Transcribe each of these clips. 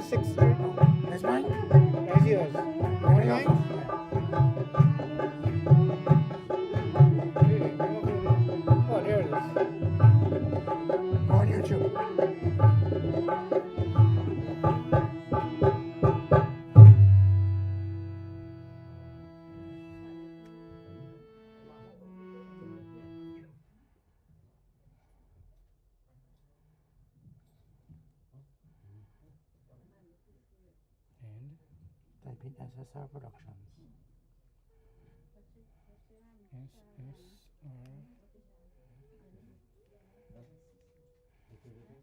6 right now. That's mine? That's yours. What are you from? Really? Oh, there it is. Go on YouTube. And Type in SSR Productions. SSR. President.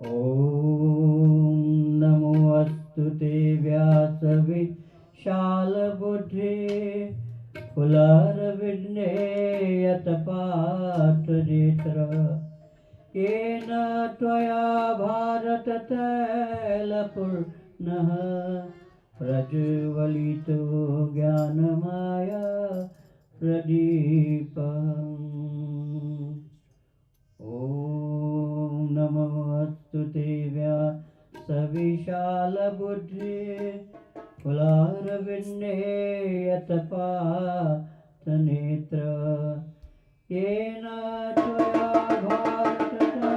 Om Namo Astute Vyasa Buddhe Fular Vidne Yatapat Jitra Kena Tvaya Bharatatela Purnaha Prajvalito Jnanamaya Pradipam Om Namo Astute Vyasa Buddhe Fular Vidne Yatapat Netra Yena Tvaya Bharatatela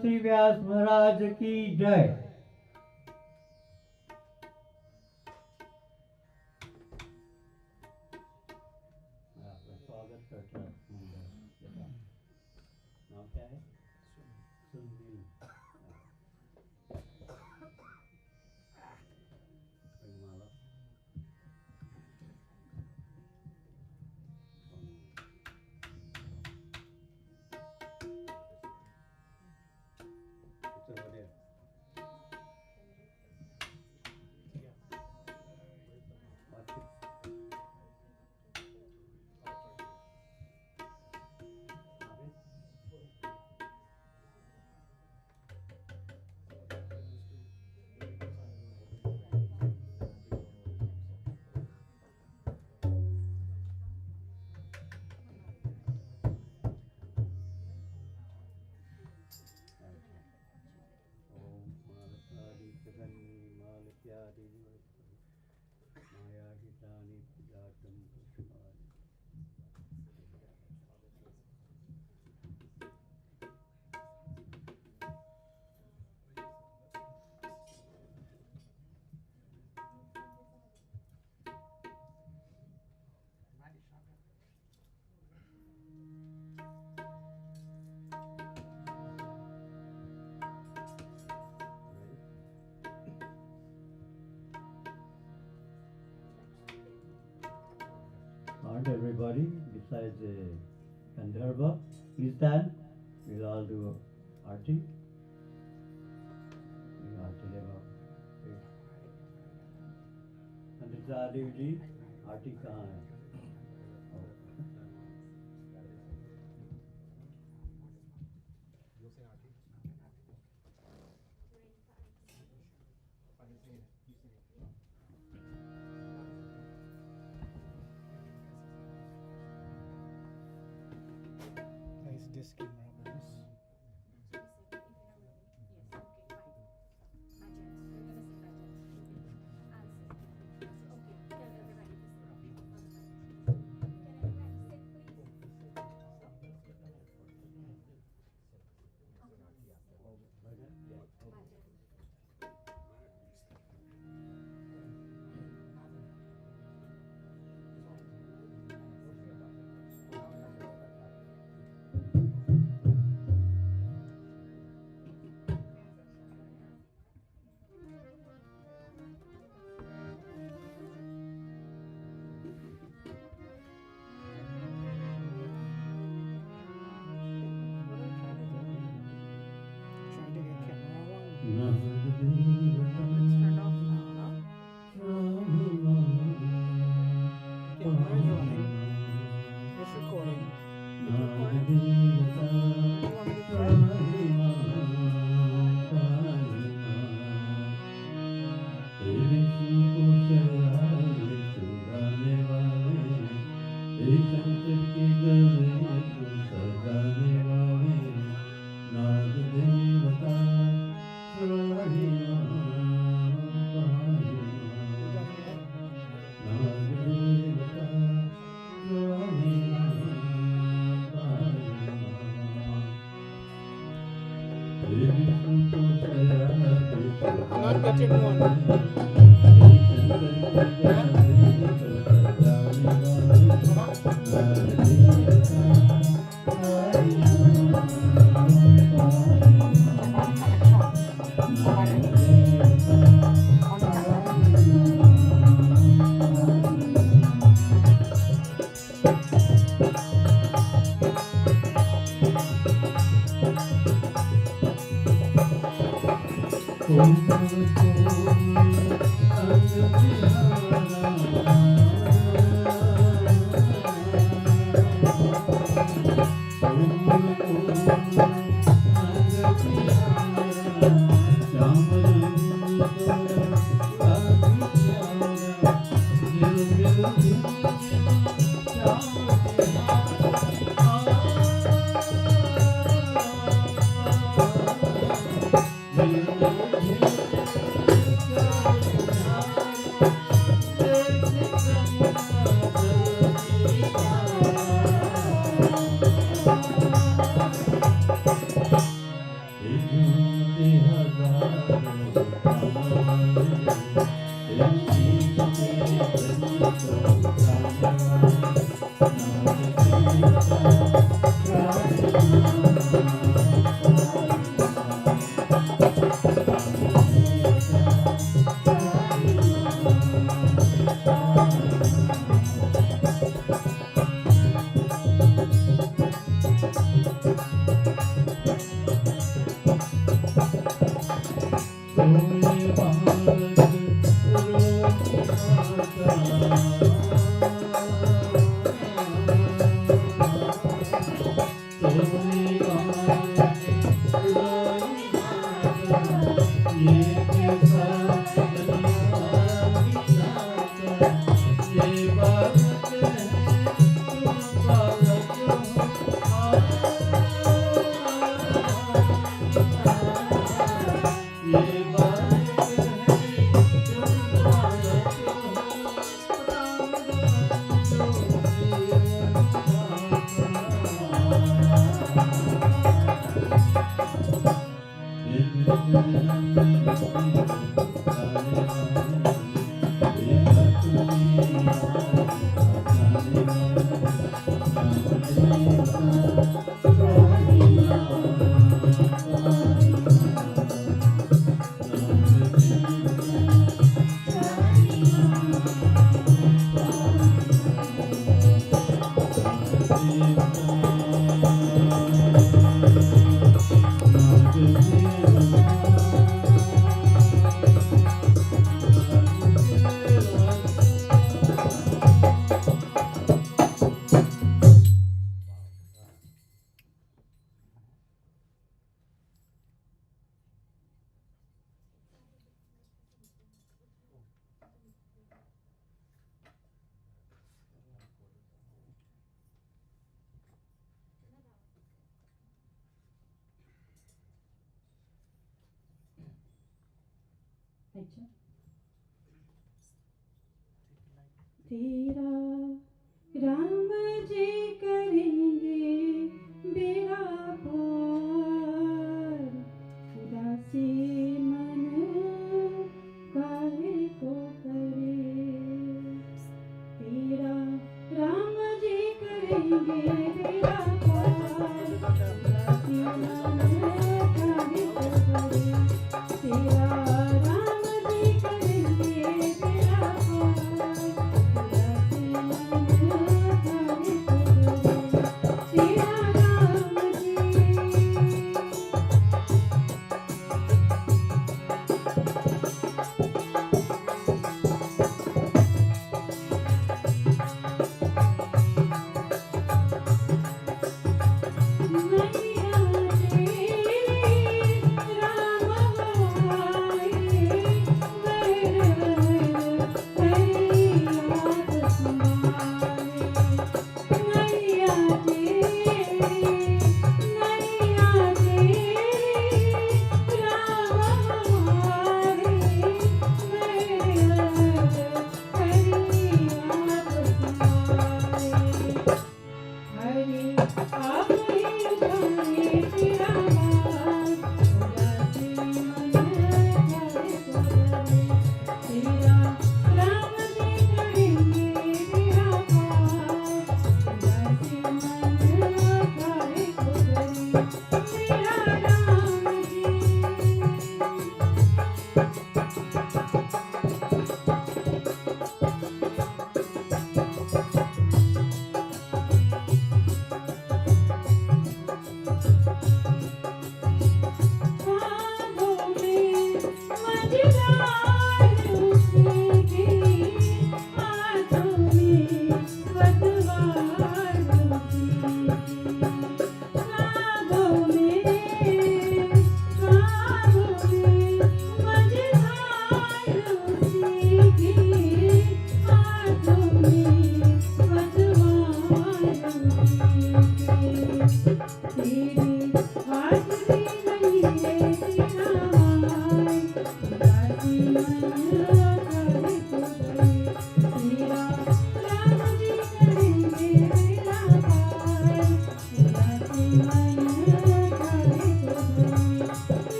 Shri Vyas महाराज की जय। बेटा नाम क्या है? सुनील। माला it's over there. Watch it. ओम मालकादि जगन्नी मालक्यादि मायाहितानि जातं पुष्पाणि Aren't everybody besides the Gandharva? Please stand. We'll all do arti. Arti leva. Pandit Radev ji, arti kahan hai? Oh. Nice disc camera, boss. Trying to get camera along. It's turned off now, no? Camera is running. It's recording. It's recording. You want me to try? You done yet? I'm not getting one. अच्छा तेरा राम जी करेंगे बेड़ा पार उदासी मन काहे को करे तेरा राम जी करेंगे बेड़ा पार उदासी मन काहे को करे तेरा राम जी करेंगे बेड़ा पार उदासी मन काहे को करे तेरा राम जी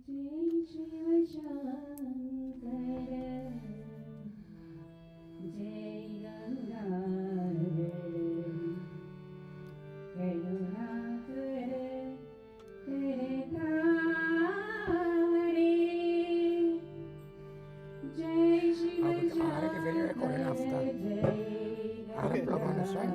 जय शिव शंकर जय गंगाधर करुणाकर जय शिव हमारे के video recorded after. Okay. Plug on this, right?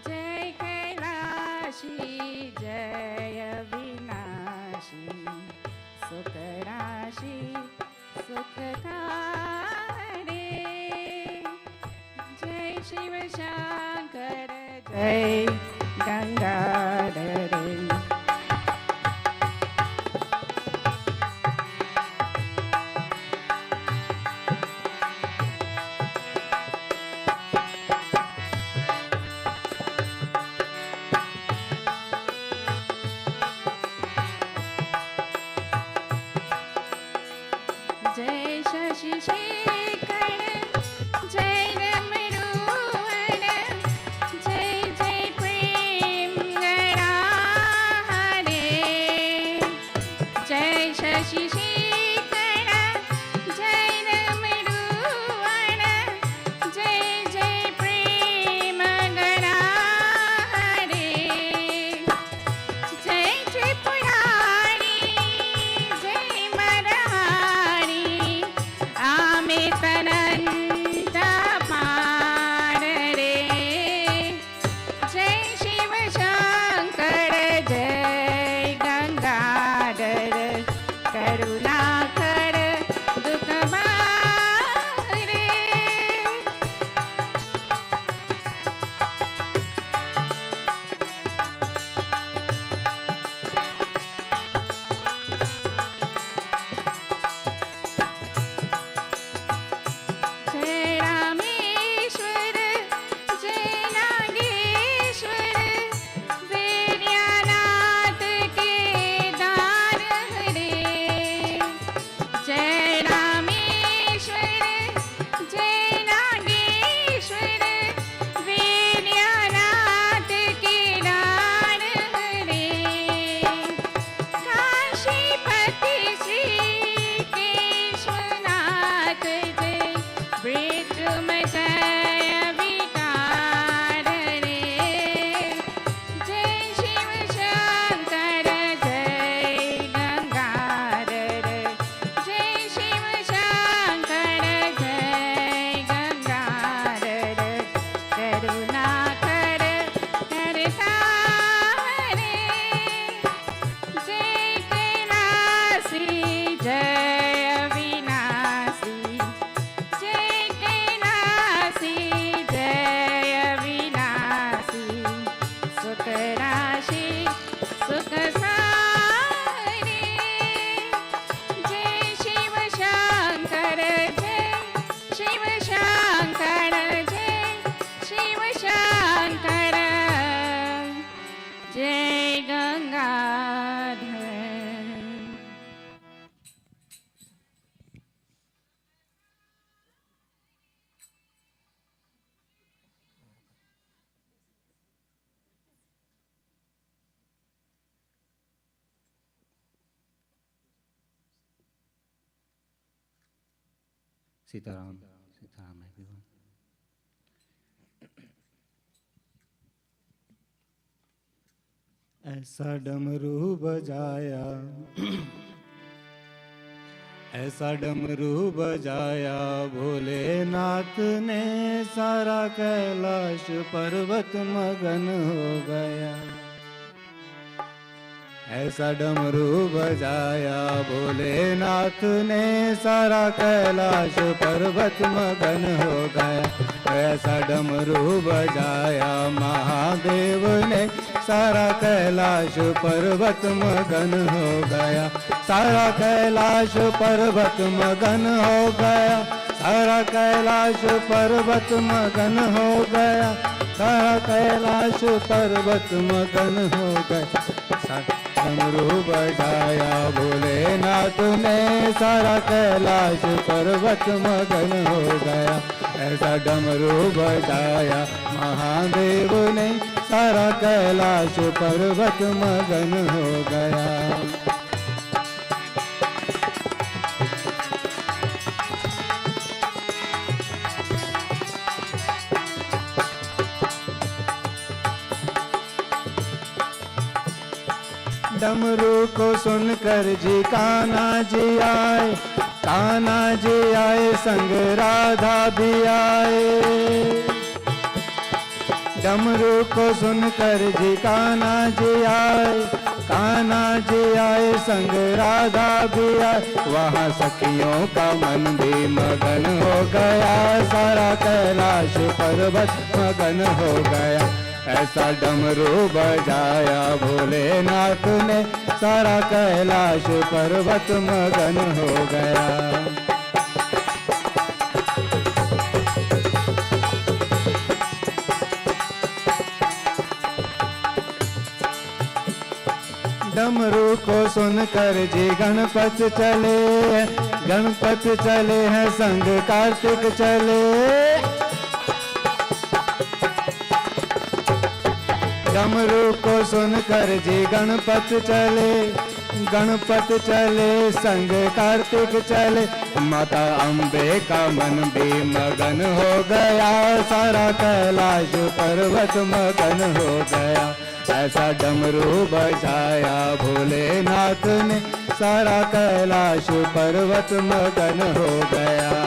जय कैलाशी जय विनाशी सुख राशि सुखकारे जय शिव शंकर जय गंगाधर जय शशि शेखर जय रमरुवन जय जय प्रेम गणा हरे जय शशि शेखर जय रमरुवन जय जय प्रेम गणा हरे जय त्रिपुरारी जय मरहारी आमे तनंत पार रे जय शिव शंकर जय गंगाधर करुणाकर दुख बारे जय रामेश्वर जय नागेश्वर वीर्यानाथ के दार हरे जय रामेश्वर जय नागेश्वर वीर्यानाथ के दार हरे काशीपति श्री केशवनाथ जय मृत्युमजय विकार रे जय शिव शंकर जय गंगाधर जय शिव शंकर जय गंगाधर करुणाकर करतारे जय कैलासी जय अविनाशी जय कैलासी जय अविनाशी सुख राशि सुख सारे जय शिव शंकर जय शिव शंकर जय शिव शंकर जय गंगाधर सीताराम सीताराम एवरीवन। ऐसा डमरू बजाया ऐसा डमरू बजाया भोलेनाथ ने सारा कैलाश पर्वत मगन हो गया। ऐसा डमरू बजाया भोलेनाथ ने सारा कैलाश पर्वत मगन हो गया। ऐसा डमरू बजाया महादेव ने सारा कैलाश पर्वत मगन हो गया। सारा कैलाश पर्वत मगन हो गया। सारा कैलाश पर्वत मगन हो गया। सारा कैलाश पर्वत मगन हो गया। डमरू बजाया भोलेनाथ ने, सारा कैलाश पर्वत मगन हो गया। ऐसा डमरू बजाया महादेव ने, सारा कैलाश पर्वत मगन हो गया। डमरू को सुनकर जी कान्हा जी आए, कान्हा जी आए संग राधा भी आए। डमरू को सुनकर जी कान्हा जी आए, कान्हा जी आए संग राधा भी आए। वहाँ सखियों का मन भी मगन हो गया, सारा कैलाश पर्वत मगन हो गया। ऐसा डमरू बजाया भोलेनाथ ने, सारा कैलाश पर्वत मगन हो गया। डमरू को सुनकर जी गणपत चले, गणपत चले हैं संग कार्तिक चले। डमरू को सुनकर जी गणपत चले, गणपत चले संग कार्तिक चले। माता अम्बे का मन भी मगन हो गया, सारा कैलाश पर्वत मगन हो गया। ऐसा डमरू बजाया भोलेनाथ ने, सारा कैलाश पर्वत मगन हो गया।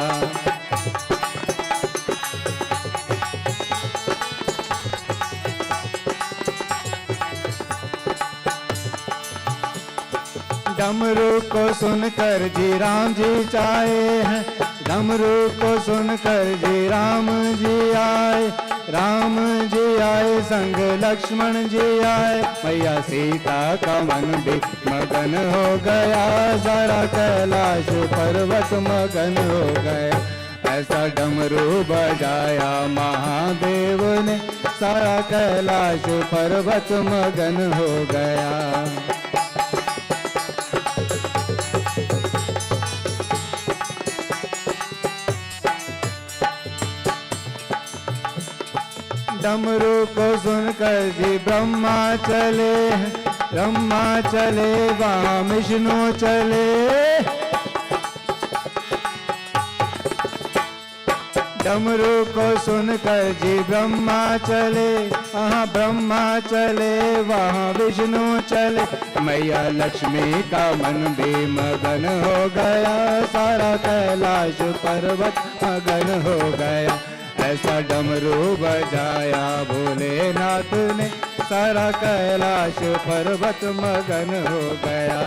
डमरू को सुनकर जी राम जी आए हैं, डमरू को सुनकर जी राम जी आए। राम जी आए संग लक्ष्मण जी आए, मैया सीता का मन भी मगन हो गया, सारा कैलाश पर्वत मगन हो गया। ऐसा डमरू बजाया महादेव ने, सारा कैलाश पर्वत मगन हो गया। डमरू को सुनकर जी ब्रह्मा चले, ब्रह्मा चले वहाँ विष्णु चले। डमरू को सुनकर जी ब्रह्मा चले, वहाँ ब्रह्मा चले वहाँ विष्णु चले। मैया लक्ष्मी का मन भी मगन हो गया, सारा कैलाश पर्वत मगन हो गया। ऐसा डमरू बजाया भोलेनाथ ने, सारा कैलाश पर्वत मगन हो गया।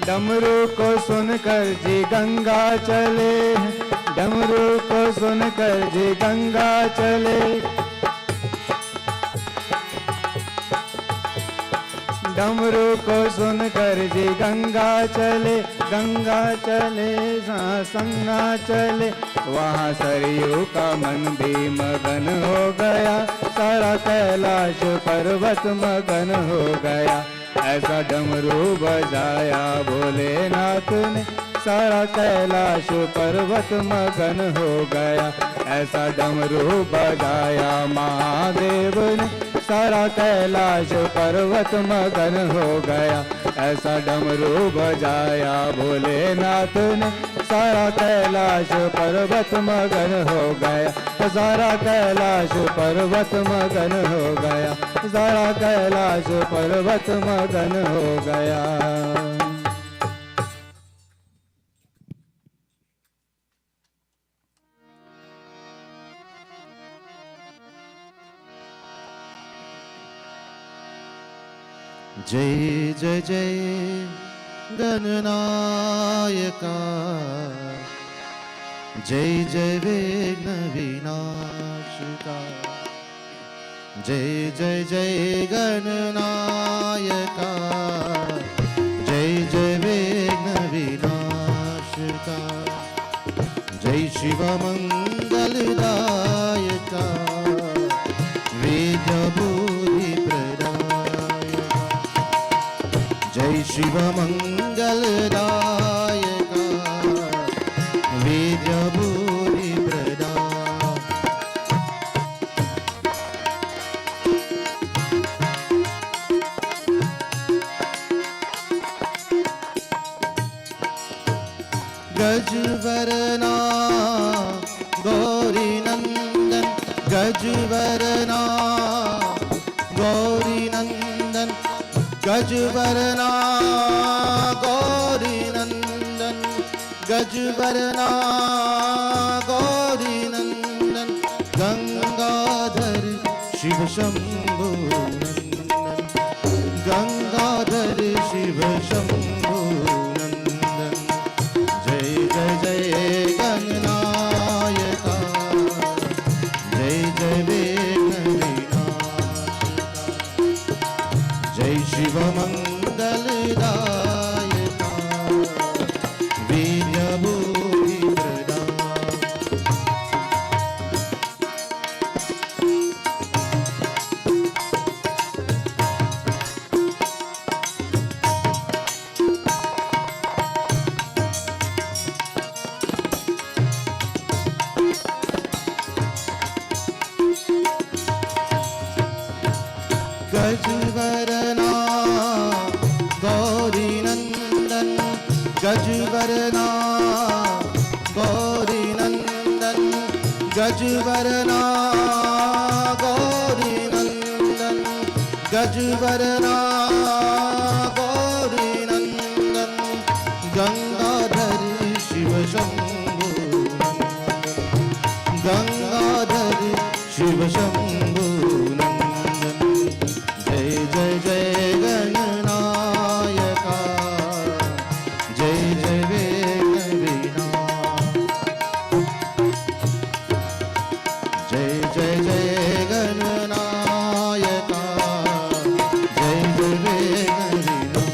डमरू को सुनकर जी गंगा चले, डमरू को सुनकर जी गंगा चले। डमरू को सुनकर जी गंगा चले, गंगा चले संगा चले। वहाँ सरयू का मन भी मगन हो गया, सारा कैलाश पर्वत मगन हो गया। ऐसा डमरू बजाया भोलेनाथ ने, सारा कैलाश पर्वत मगन हो गया। ऐसा डमरू बजाया महादेव ने, सारा कैलाश पर्वत मगन हो गया। ऐसा डमरू बजाया भोलेनाथ ने, सारा कैलाश पर्वत मगन हो गया। सारा कैलाश पर्वत मगन हो गया, सारा कैलाश पर्वत मगन हो गया। जय जय जय गणनायका, जय जय विघ्न विनाशका। जय जय जय गणनायका, जय जय विघ्न जय शिव मंगलदायका वेद्य भूरि प्रदा गजवरना गौरी नंदन गजवरना गौरी नंदन गजवरना गौरी नंदन गजवरना गौरी नंदन गंगाधर शिव शंभु नंदन गंगाधर शिव शंभु नंदन जय जय जय गणनायका जय जय वेणवीनाशका जय शिव मंगलदायका वीर्य भूरि प्रदा गजवरना गौरी नंदन गजवरना गौरी नंदन गजवरना गौरी नंदन गजवरना गौरी नंदन गंगाधर शिव शंभु गंगाधर शिव शंभु जय जय जय गणनायका जय जय वेणवीना जय जय जय गणनायका जय जय वेणवीना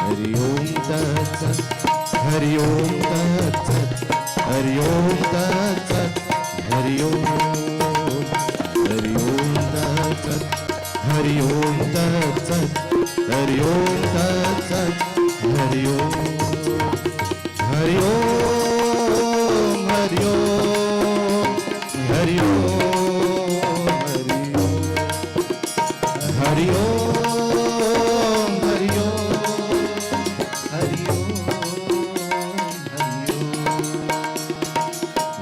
हरि ओम तत्सत् हरि ओम तत्सत् हरि ओम तत्सत् हरि ओम तत्सत् हरि ओम तत्सत् हरि ओम तत्सत् हरि ओम हरि ओम हरि ओम हरि ओम हरि ओम हरि ओम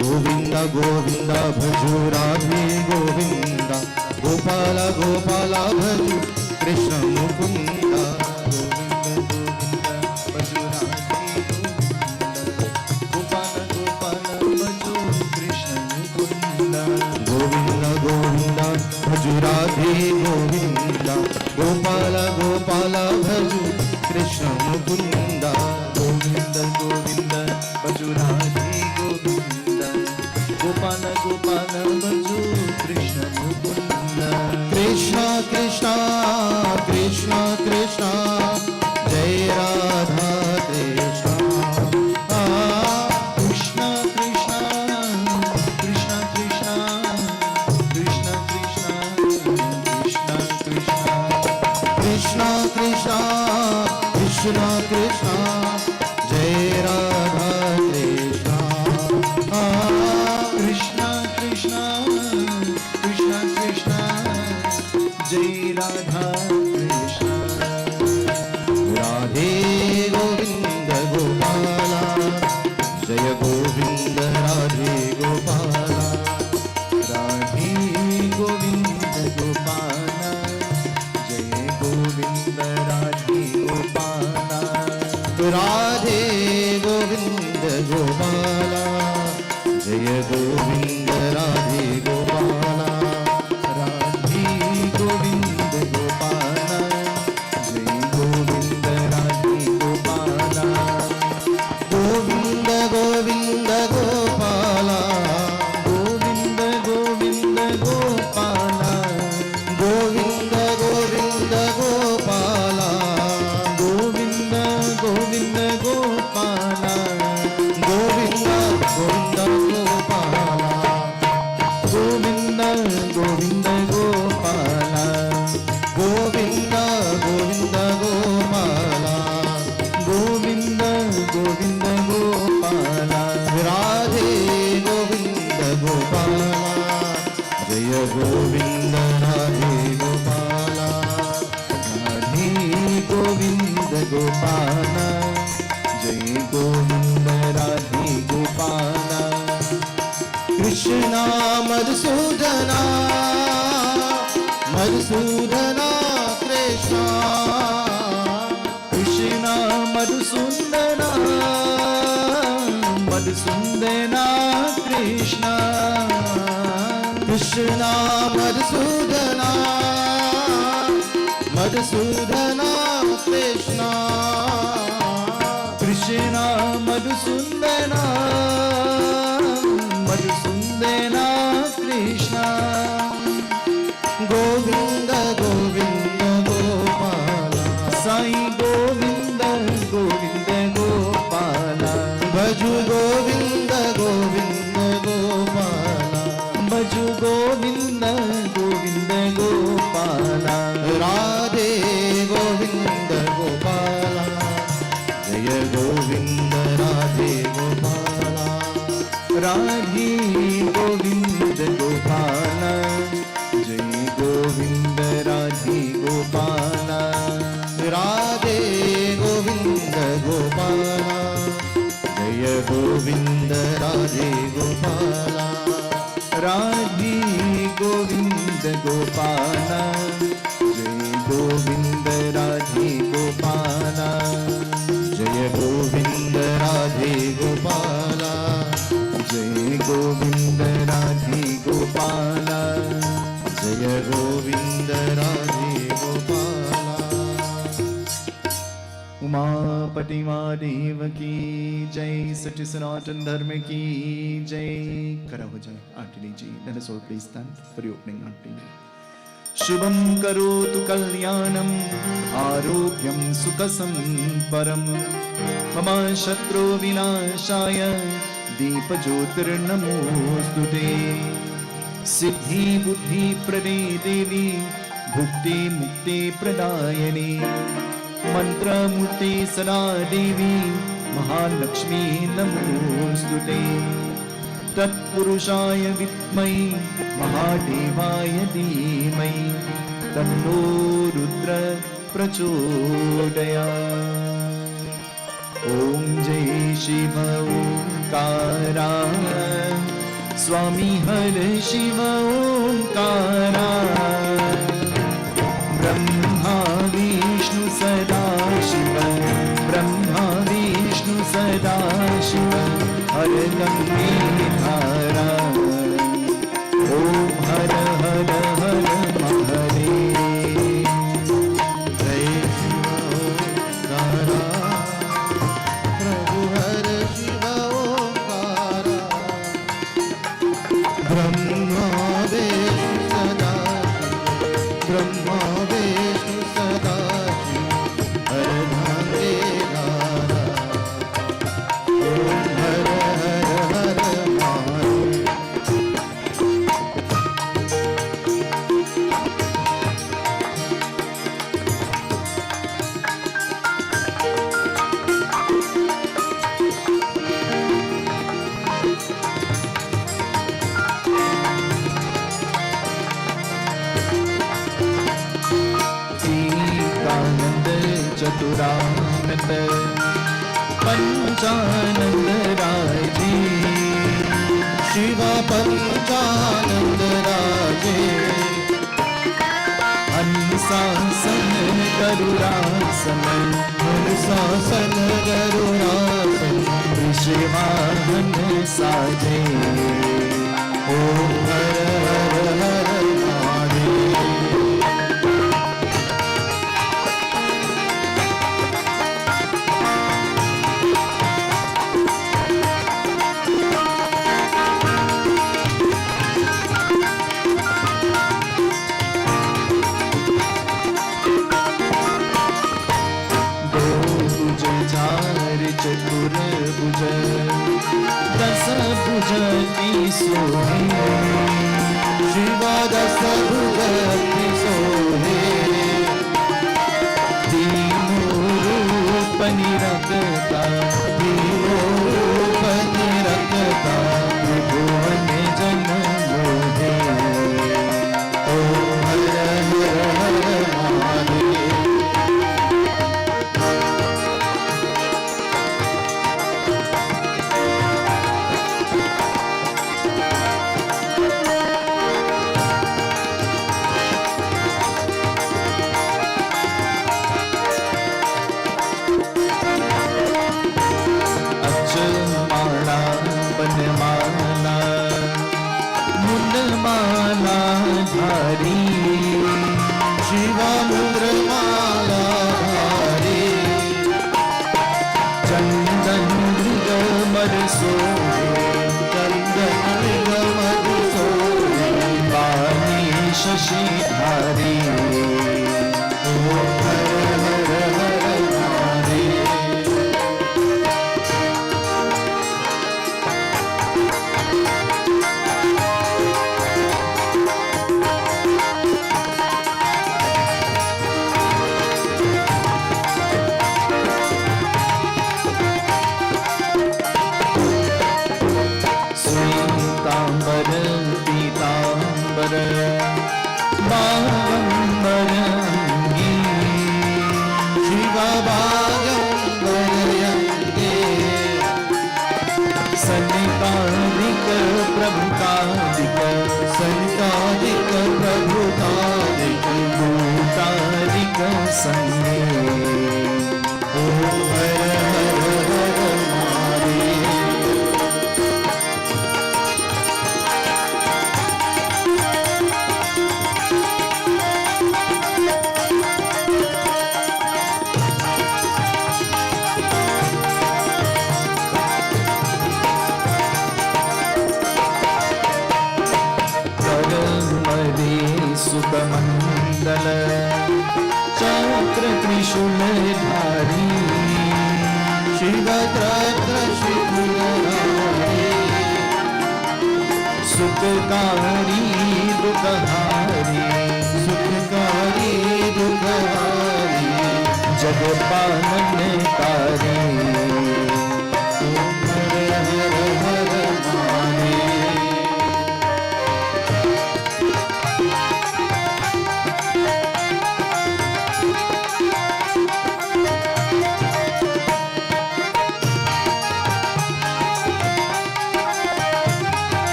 गोविंद गोविंद भजो राधे गोविंद गोपाल गोपाल भजो कृष्ण मुकुंद गोविंद गोविंद भजो राधे गोपाल गोपाल भजो कृष्ण मुकुंद गोविंद गोविंद भजो राधे गोविंद गोपाल गोपाल भजो कृष्ण मुकुंद गोविंद गोविंद भजो राधे गोविंद गोपाल गोपाल भजो कृष्ण मुकुंद कृष्ण कृष्ण कृष्ण कृष्ण जय राधा कृष्ण कृष्ण कृष्ण कृष्ण कृष्ण कृष्ण कृष्ण कृष्ण कृष्ण कृष्ण कृष्ण कृष्ण कृष्ण जय राधा कृष्ण कृष्ण कृष्ण कृष्ण कृष्ण जय राधा कृष्ण राधे गोविंद गोपाला जय गोविंद राधे गोपाला राधे गोविंद गोपाला जय गोविंद राधे गोपाला राधे गोविंद गोपाला जय गोविंद राधे गोपाला राधे गोविंद गोपाला जय गोविंद राधे गोपाला गोविंद गोविंद गोपाला गोविंद गोविंद गोपाला गोविंद गोविंद गोपाला गोविंद गोविंद गोपाला गोविंद गोविंद गोविंद राधे गोपाला, राधे गोविंद गोपाला, जय गोविंद राधे गोपाला। कृष्णा मधुसूदना मधुसूदना कृष्णा, कृष्णा मधुसूदना मधुसूदना कृष्णा, कृष्णा मधुसूदना मधुसूदना कृष्णा, कृष्णा मधुसूदना मधुसूदना कृष्णा। गोविंद गोविंद गोपाला, साईं गोविंद गोविंद गोपाला, भजु गोविंद गोविंद गोपाला, भजु गोविंद गोविंद गोपाला। राधे गोविंद गोपाला, जय गोविंद राधे गोपाला, राधे गोविंद गोपाला, जय गोविंद राधे गोपाला, राधे गोविंद गोपाला, जय गोविंद राधे गोपाला, राधे गोविंद गोपाला, जय गोविंद राधे गोपाला, जय गोविंद राधे गोपाला, जय गोविंद राधे गोपाला, जय गोविंद राधे गोपाला। उमापति महादेव की जय, सच्चे सनातन धर्म की जय। खड़ा हो जाए, आरती लीजिए। Let us all please stand for the opening आरती। शुभं करोतु कल्याणं, आरोग्यं सुखसंपदं, मम शत्रु विनाशाय दीपज्योतिर्नमोस्तुते। सिद्धि बुद्धि प्रदे देवी, भुक्ति मुक्ति प्रदायिनी, मंत्रमूर्ति सदा देवी, महालक्ष्मी नमोस्तुते। तत्पुरुषाय विद्महे महादेवाय धीमहि, तन्नो रुद्र प्रचोदयात्। ओम जय शिव ओंकारा, स्वामी हर शिव ओंकारा, ब्रह्मा विष्णु सदा शिव, ब्रह्मा विष्णु सदा शिव, हर गंगे धारा। ओम हर हर हर महादेव, जय शिव ओंकारा, प्रभु हर शिव ओंकारा, ब्रह्मा विष्णु सदा शिव, ब्रह्मा विष्णु सदा शिव, हर गंगे धारा। ओम हर हर हर महादेव। चतुरानंद पंचानंद राजे, शिवा पंचानंद राजे, अनुशासन गरुरासन, अनुशासन गरुरासन, ऋषिवाहन साजे। ओम हर हर हर महादेव। चतुर्भुज दस भुज सोहे, शिवा दस भुज सोहे, तीनों रूप निरखता, तीनों रूप निरखता, त्रिभुवन जन मोहे। शशिधारी ओम हर हर हर महादेव। श्वेतांबर पीतांबर बागंबर अंगी शिवा बागंबर अंगे सनिकादिक प्रभुकादिक सनिकादिक प्रभुकादिक भूतादिक संगे ओम हर हर हर महादेव। सुखमंडल चक्र त्रिशूलधारी शिवचक्र शिवधारी सुखकारी दुखहारी सुखकारी दुखहारी जगपालनकारी ओम हर हर हर महादेव।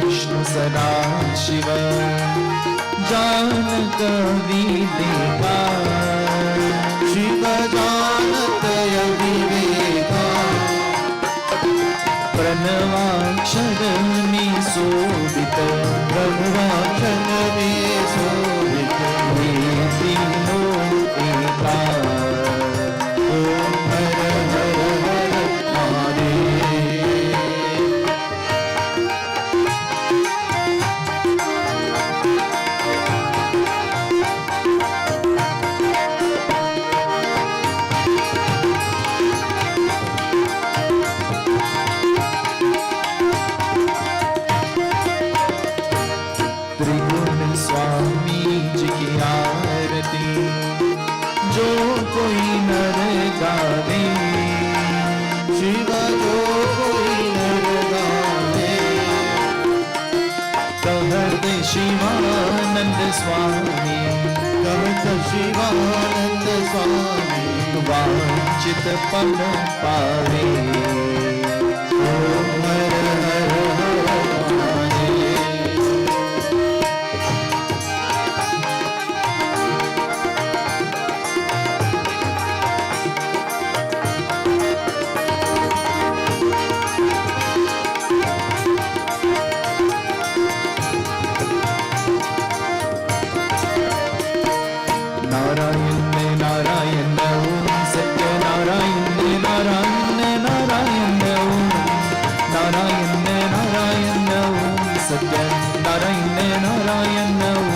विष्णु सदा शिव जानक विवेका शिव जानक विवेका प्रणवाक्षर में शोभित प्रणवाक्षर में शोभित ये तीनों एका ओम हर हर हर महादेव। स्वामी जी की आरती जो कोई नर गावे शिव जो कोई नर गावे कहत शिवानंद स्वामी कहत शिवानंद स्वामी वांछित फल पावे ओम हर हर हर महादेव। नारायण नारायण ओम सत्य नारायण नारायण नारायण ओम नारायण नारायण ओम सत्य नारायण नारायण ओम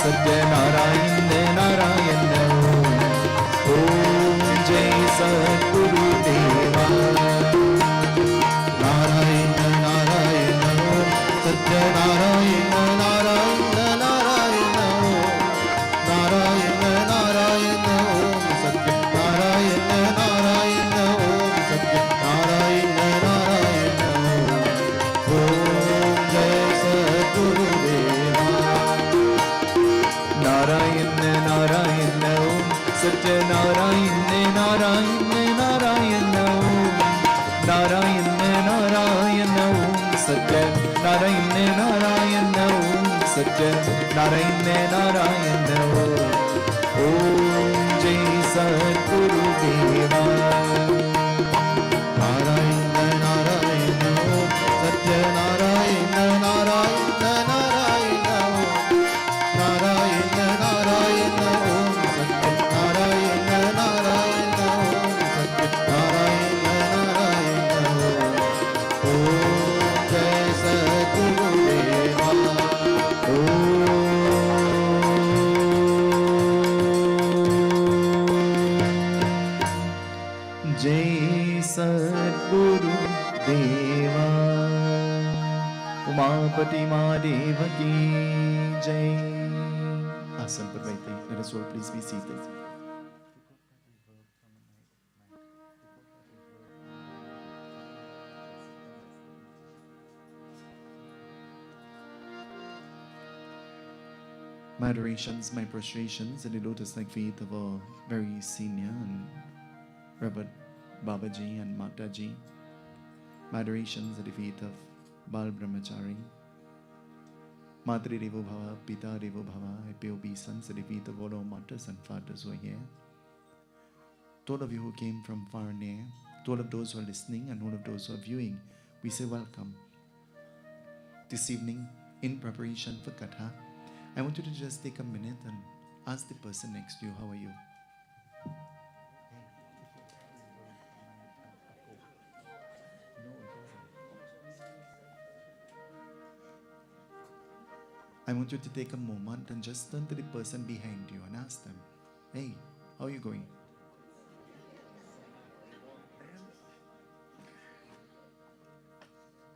सत्य नारायण नारायण ओम जय सद्गुरुदेवा नारायण नारायण ओम सत्य नारायण नारायण नारायण नारायण नारायण ओम सत्य नारायण नारायण ओम सत्य नारायण नारायण ओम जय सद्गुरुदेवा नारायण नारायण ओम सत्य नारायण नारायण नारायण ओम नारायण नारायण ओम सत्य नारायण नारायण ओम सत्य नारायण नारायण ओम जय सद्गुरुदेवा नारायण नारायण ओम सत्य नारायण नारायण नारायण नारायण नारायण ओम सत्य नारायण नारायण ओम सत्य नारायण नारायण जय सद्गुरु देवा। उमापति महादेव की जय। आसन पर बैठे। Let us all please be seated. My adorations, my prostrations at the lotus-like feet of our very senior and Reverend Babaji and Mataji. My adorations at the feet of Bal Brahmachari. Matri Devo Bhava, Pita Devo Bhava. I pay obeisance at the feet of all our mothers and fathers who are here. To all of you who came from far and near, to all of those who are listening and all of those who are viewing, we say welcome. This evening, in preparation for Katha, I want you to just take a minute and ask the person next to you, how are you? I want you to take a moment and just turn to the person behind you and ask them, hey, how are you going?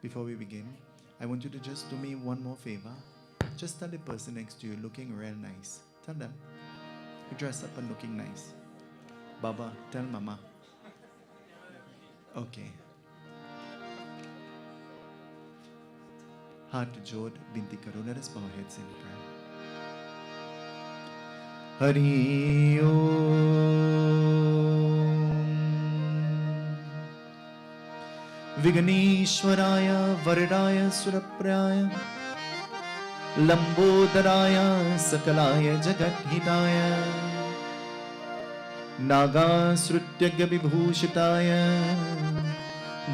Before we begin, I want you to just do me one more favor. Just tell the person next to you looking real nice. Tell them, you dress up and looking nice. Baba, tell Mama. Okay. Heart jod, binti karo. Let us bow our heads in prayer. Hari Om. Viganeshwaraya Varadaya Surapraya Lambodharaya Sakalaya Jagathitaya Nagasrutyagya Vibhushitaya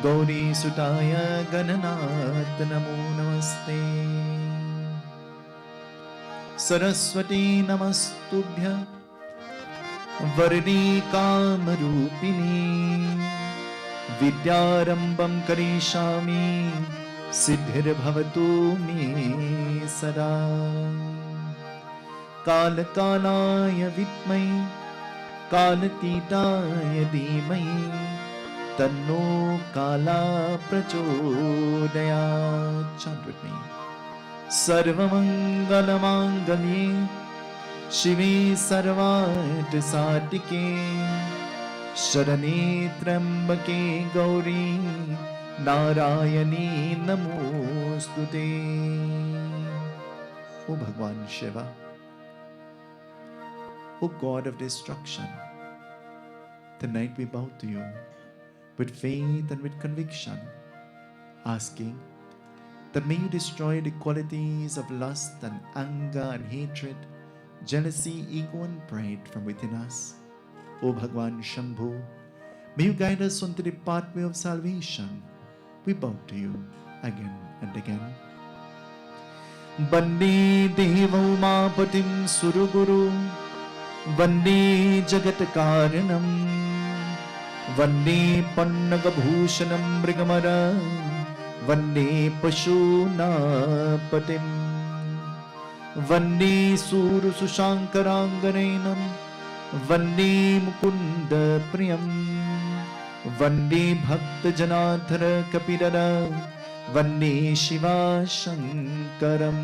Gauri Sutaya Gananath Namo Namaste Saraswati Namastubhya Vardi Kamarupini Vidyarambam Karishami Siddhir Bhavatu Me Sada Kalakalaya Vitmai Kalatitaya Dhimai Tanno Kala Prachodayat. Chant with me. Sarvamangalamangale Shive Sarvat Satike Sharane Trambake Gauri Narayani Namostute. O Bhagwan Shiva, O God of destruction, tonight we bow to you with faith and with conviction, asking that may you destroy the qualities of lust and anger and hatred, jealousy, ego and pride from within us. O Bhagwan Shambhu, may you guide us onto the pathway of salvation. We bow to you again and again. Bande Deva Umapatim Suruguru, Vande Jagat Karanam, Vande Pannagabhushanam Brigamara, Vande Pashunapatim, Vande Suru Sushankaranganenam, Vande Mukunda Priyam, Vande Bhakta Janathara Kapidara, Vande Shiva Shankaram.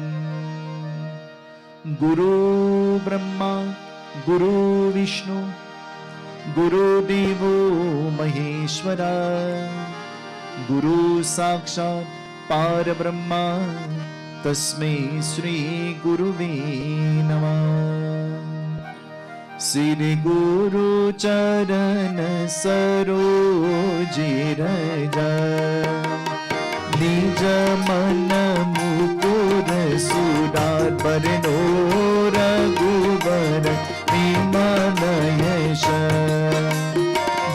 Guru Brahma, Guru Vishnu, Guru Devo Maheshwara, Guru Sakshat Parabrahma, Tasmai Sri Guruve Namah. Sri Guru Charana Saroj Raja, Nija Mana Mukur Sudar Parno Raghuvar Vimanayasha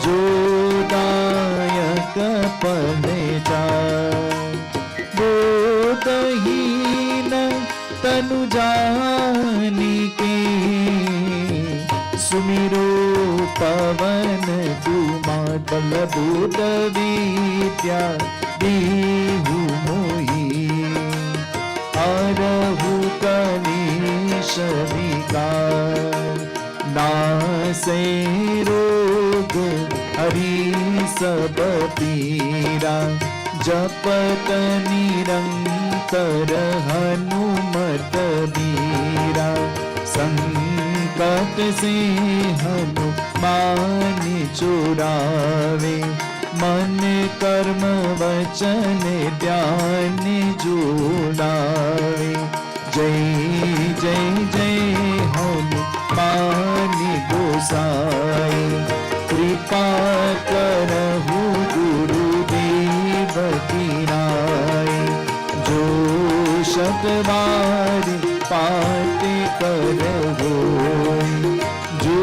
Jodayaka Panecha Bodhina Tanujanike Sumiro Pavan Kumar Balabudha Vidya Dehu Mohi Arahu Kanisha Vikar Nase Rog Hari सब पीरा, जपत निरंतर हनुमत बीरा। संकट से हनुमान छुड़ावे, मन कर्म वचन ध्यान जुड़ावे। जय जय जय हनुमान गोसाई, कृपा करहु गुरुदेव की नाई। जो शत बार पाठ करहु, जो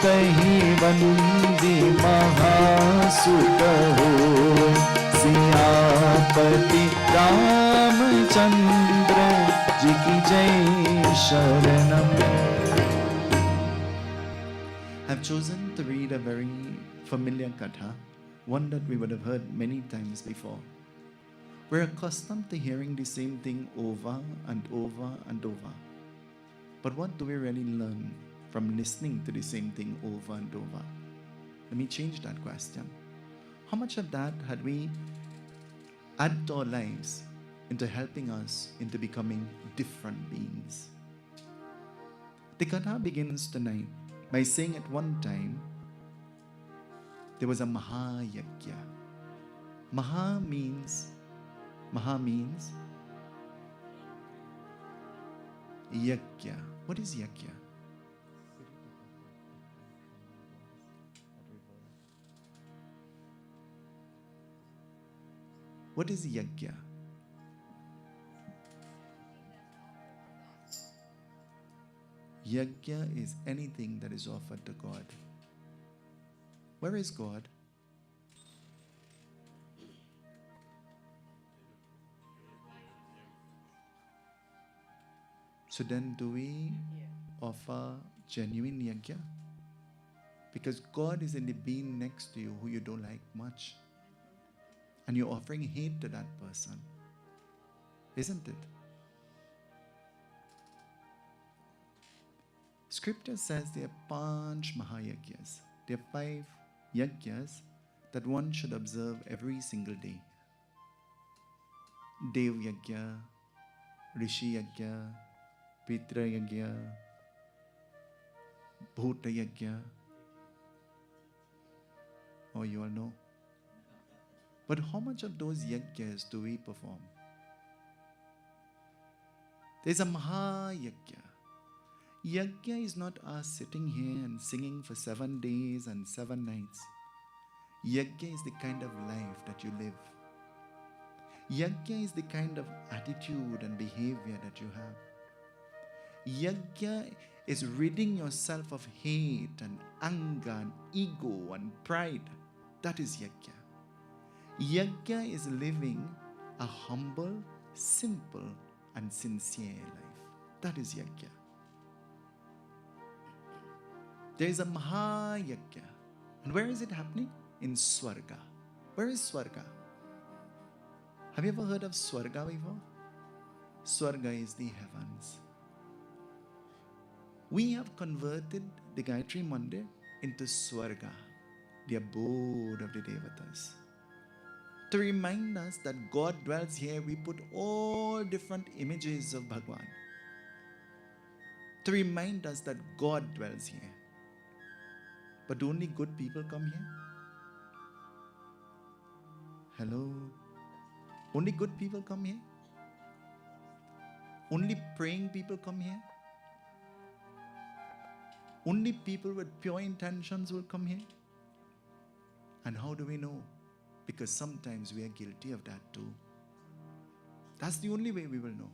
कहीं वंदे महासुख हो। सियापति रामचंद्र जी की जय शरणम। I've chosen to read a very familiar katha, one that we would have heard many times before. We're accustomed to hearing the same thing over and over and over. But what do we really learn from listening to the same thing over and over? Let me change that question. How much of that had we added to our lives into helping us into becoming different beings? The katha begins tonight by saying at one time there was a Mahayagya. Maha means yagya. What is yagya? What is yagya? Yagya is anything that is offered to God. Where is God? So then do we offer genuine yagya? Because God is in the being next to you who you don't like much. And you're offering hate to that person. Isn't it? Scripture says there are 5 Mahayagyas. There are 5 yagyas that one should observe every single day. Dev Yagya, Rishi Yagya, Pitra Yagya, Bhuta Yagya. Oh, you all know. But how much of those yagyas do we perform? There's a Mahayagya. Yagya is not us sitting here and singing for 7 days and 7 nights. Yagya is the kind of life that you live. Yagya is the kind of attitude and behavior that you have. Yagya is ridding yourself of hate and anger and ego and pride. That is yagya. Yagya is living a humble, simple and sincere life. That is yagya. There is a Mahayagya. And where is it happening? In Swarga. Where is Swarga? Have you ever heard of Swarga before? Swarga is the heavens. We have converted the Gaayatri Mandir into Swarga, the abode of the Devatas. To remind us that God dwells here, we put all different images of Bhagwan. To remind us that God dwells here. But do only good people come here? Hello? Only good people come here? Only praying people come here? Only people with pure intentions will come here? And how do we know? Because sometimes we are guilty of that too. That's the only way we will know.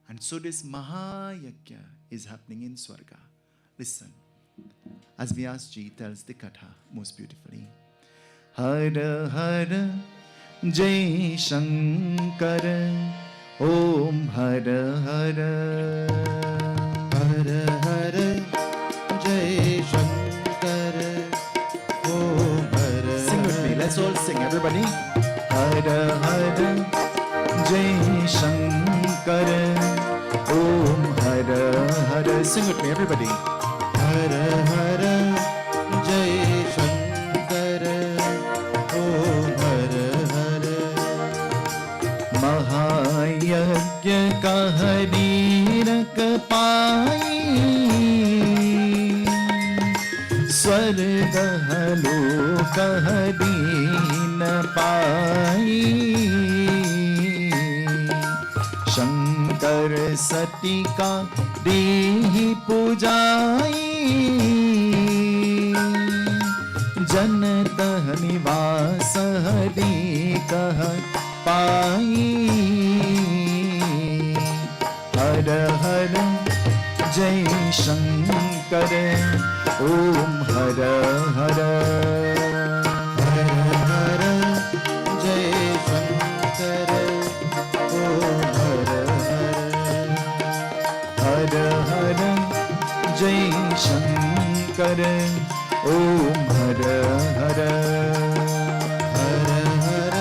And so this Mahayagya is happening in Swarga. Listen, as Vyasji tells the Katha most beautifully. Hara Hara Jai Shankara Om Hara Hara Hara Hara Jai Shankara Om Hara. Sing with me, let's all sing, everybody. Hara Hara Jai Shankara Om Hara Hara. Sing with me, everybody. Hara Hara Jai Shankara स्वर्ग लोक दीन पाई, शंकर सती का दीहि पूजाई, जनतः निवास हरि कह पाई। हर हर जय शंकर ओम हर हर, हर हर जय शंकर ओम हर हर, हर हर जय शंकर ओम हर हर, हर हर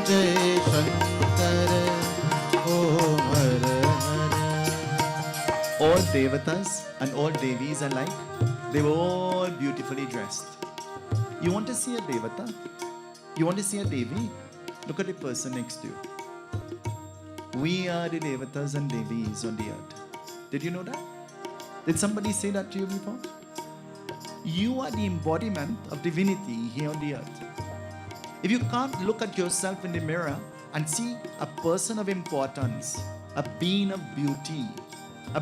जय शंकर ओम हर हर। All devatas and all devis alike, they were all beautifully dressed. You want to see a devata? You want to see a devi? Look at the person next to you. We are the devatas and devis on the earth. Did you know that? Did somebody say that to you before? You are the embodiment of divinity here on the earth. If you can't look at yourself in the mirror and see a person of importance, a being of beauty, a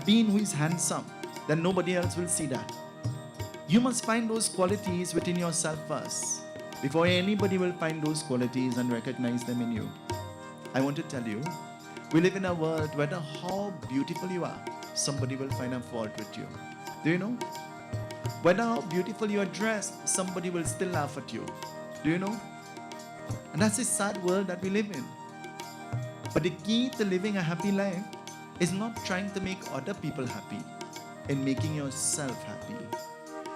being who is handsome, then nobody else will see that. You must find those qualities within yourself first, before anybody will find those qualities and recognize them in you. I want to tell you, we live in a world where no matter how beautiful you are, somebody will find a fault with you. Do you know? Whether how beautiful you are dressed, somebody will still laugh at you. Do you know? And that's the sad world that we live in. But the key to living a happy life is not trying to make other people happy, and making yourself happy.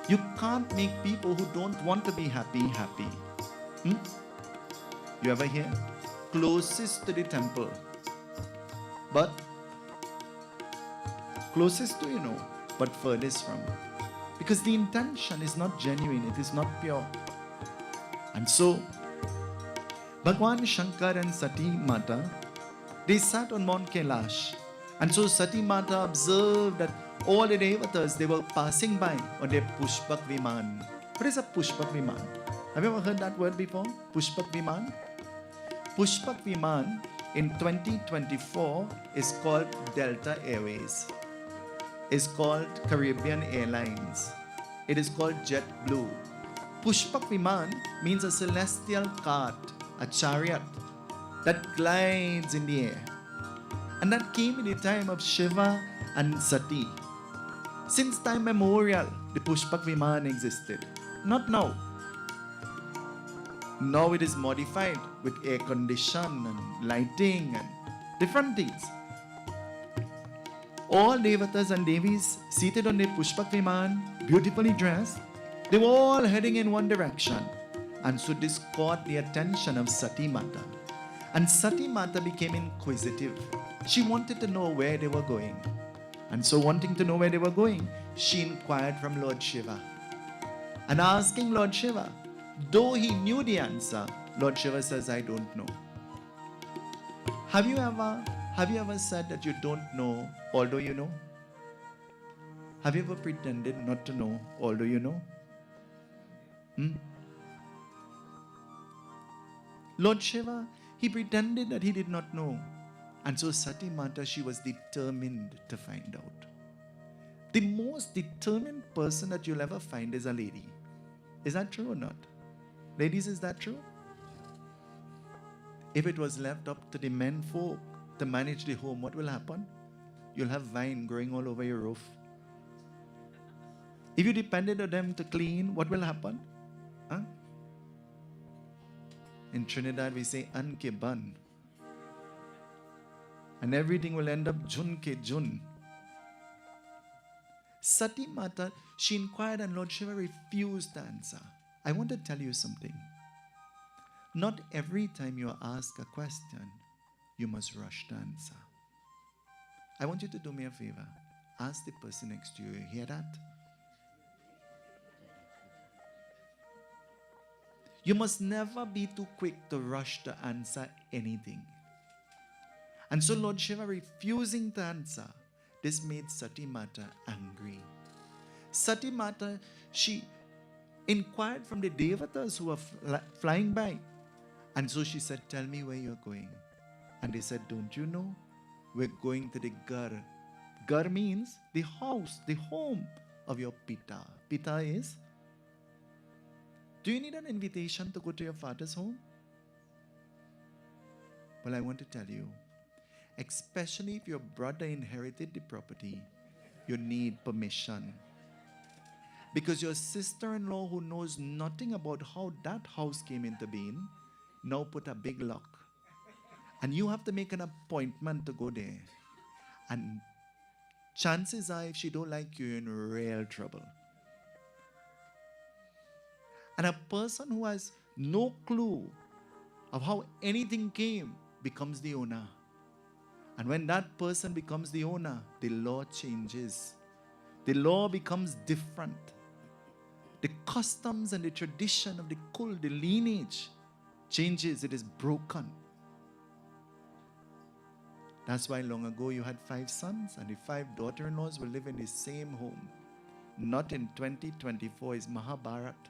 You can't make people who don't want to be happy, happy. You ever hear? Closest to the temple, but closest to, but furthest from. Because the intention is not genuine, it is not pure. And so, Bhagwan Shankar and Sati Mata, they sat on Mount Kailash. And so Sati Mata observed that all the devatas, they were passing by on their Pushpak Viman. What is a Pushpak Viman? Have you ever heard that word before? Pushpak Viman? Pushpak Viman in 2024 is called Delta Airways. It's called Caribbean Airlines. It is called JetBlue. Pushpak Viman means a celestial cart, a chariot that glides in the air. And that came in the time of Shiva and Sati. Since time memorial, the Pushpak Viman existed. Not now. Now it is modified with air condition and lighting and different things. All devatas and devis seated on the Pushpak Viman, beautifully dressed, they were all heading in one direction. And so this caught the attention of Sati Mata. And Sati Mata became inquisitive. She wanted to know where they were going. And so wanting to know where they were going, she inquired from Lord Shiva. And asking Lord Shiva, though he knew the answer, Lord Shiva says, I don't know. Have you ever said that you don't know, although you know? Have you ever pretended not to know, although you know? Lord Shiva, he pretended that he did not know. And so Sati Mata, she was determined to find out. The most determined person that you'll ever find is a lady. Is that true or not? Ladies, is that true? If it was left up to the men folk to manage the home, what will happen? You'll have vine growing all over your roof. If you depended on them to clean, what will happen? In Trinidad, we say, an ke ban. And everything will end up jun ke jun. Sati Mata, she inquired and Lord Shiva refused to answer. I want to tell you something. Not every time you are asked a question, you must rush to answer. I want you to do me a favor. Ask the person next to you. You hear that? You must never be too quick to rush to answer anything. And so Lord Shiva refusing to answer, this made Sati Mata angry. Sati Mata, she inquired from the Devatas who were flying by. And so she said, tell me where you're going. And they said, don't you know? We're going to the Gar. Gar means the house, the home of your Pita. Pita is? Do you need an invitation to go to your father's home? Well, I want to tell you, especially if your brother inherited the property, you need permission. Because your sister-in-law, who knows nothing about how that house came into being, now put a big lock. And you have to make an appointment to go there. And chances are, if she don't like you, you're in real trouble. And a person who has no clue of how anything came becomes the owner. And when that person becomes the owner, the law changes. The law becomes different. The customs and the tradition of the kul, the lineage, changes. It is broken. That's why long ago you had 5 sons and the 5 daughter-in-laws will live in the same home. Not in 2024 is Mahabharat.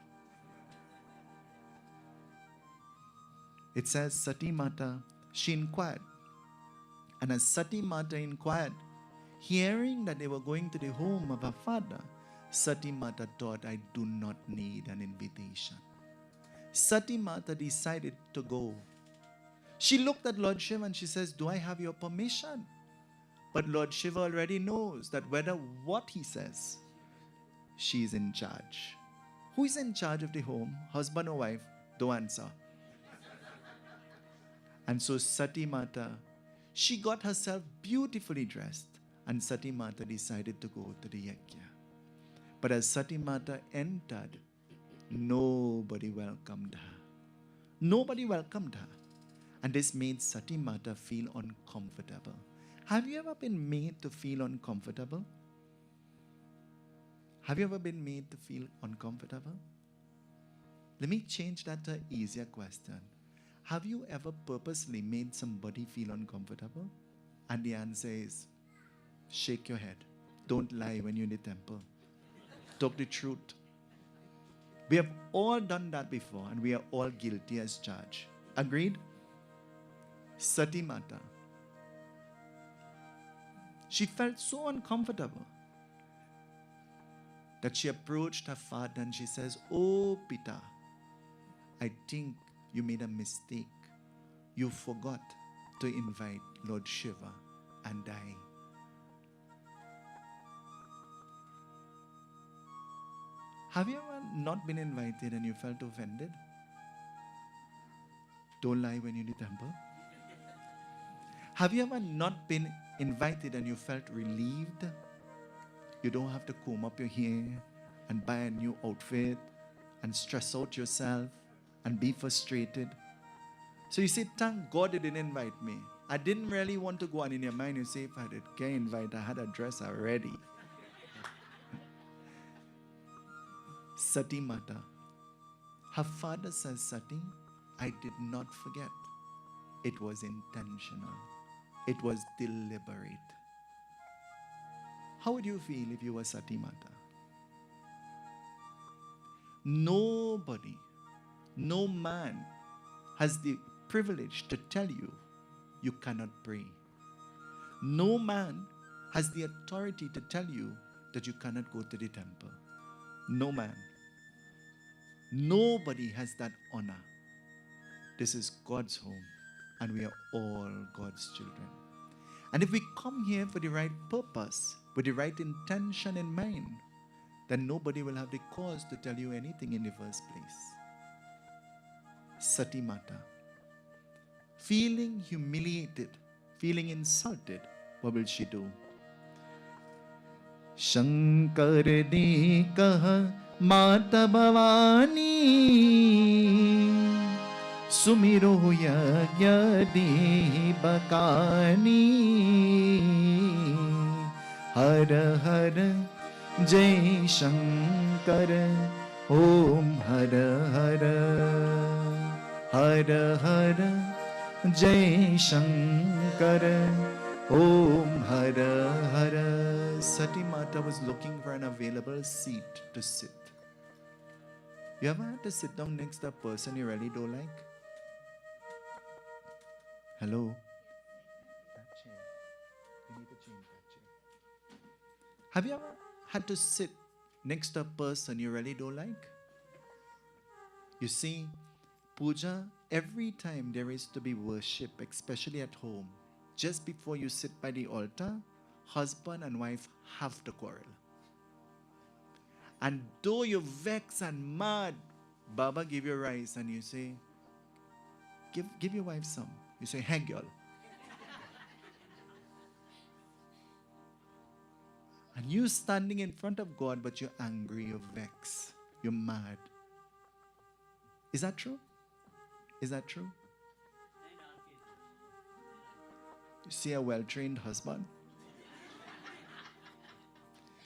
It says Sati Mata, she inquired. And as Sati Mata inquired, hearing that they were going to the home of her father, Sati Mata thought, I do not need an invitation. Sati Mata decided to go. She looked at Lord Shiva and she says, do I have your permission? But Lord Shiva already knows that whether what he says, she is in charge. Who is in charge of the home? Husband or wife? Don't answer. And so Sati Mata, she got herself beautifully dressed and Sati Mata decided to go to the yajna. But as Sati Mata entered, nobody welcomed her. Nobody welcomed her. And this made Sati Mata feel uncomfortable. Have you ever been made to feel uncomfortable? Have you ever been made to feel uncomfortable? Let me change that to an easier question. Have you ever purposely made somebody feel uncomfortable? And the answer is, shake your head. Don't lie when you're in the temple. Talk the truth. We have all done that before and we are all guilty as charged. Agreed? Sati Mata, she felt so uncomfortable that she approached her father and she says, oh Pita, I think you made a mistake. You forgot to invite Lord Shiva and I. Have you ever not been invited and you felt offended? Don't lie when you're in the temple. Have you ever not been invited and you felt relieved? You don't have to comb up your hair and buy a new outfit and stress out yourself and be frustrated. So you say, thank God they didn't invite me. I didn't really want to go, and in your mind you say, if I did get invited, I had a dress already. Sati Mata. Her father says, Sati, I did not forget. It was intentional. It was deliberate. How would you feel if you were Sati Mata? Nobody, no man has the privilege to tell you you cannot pray. No man has the authority to tell you that you cannot go to the temple. No man. Nobody has that honor. This is God's home, and we are all God's children. And if we come here for the right purpose, with the right intention in mind, then nobody will have the cause to tell you anything in the first place. Sati Mata, feeling humiliated, feeling insulted, what will she do? Shankar ne kaha Mata Bhavani Sumiro yagya bakani Hara Hara Jai Shankar Om Hara Hara Hara Hara Jai Shankar Om Hara Hara Sati Mata was looking for an available seat to sit. You ever had to sit down next to a person you really don't like? Hello? That chair. You need to change that chair. Have you ever had to sit next to a person you really don't like? You see, puja, every time there is to be worship, especially at home, just before you sit by the altar, husband and wife have to quarrel. And though you're vexed and mad, Baba give you rice and you say, give your wife some. You say, hey girl. And you standing in front of God, but you're angry, you're vexed, you're mad. Is that true? Is that true? You see a well-trained husband?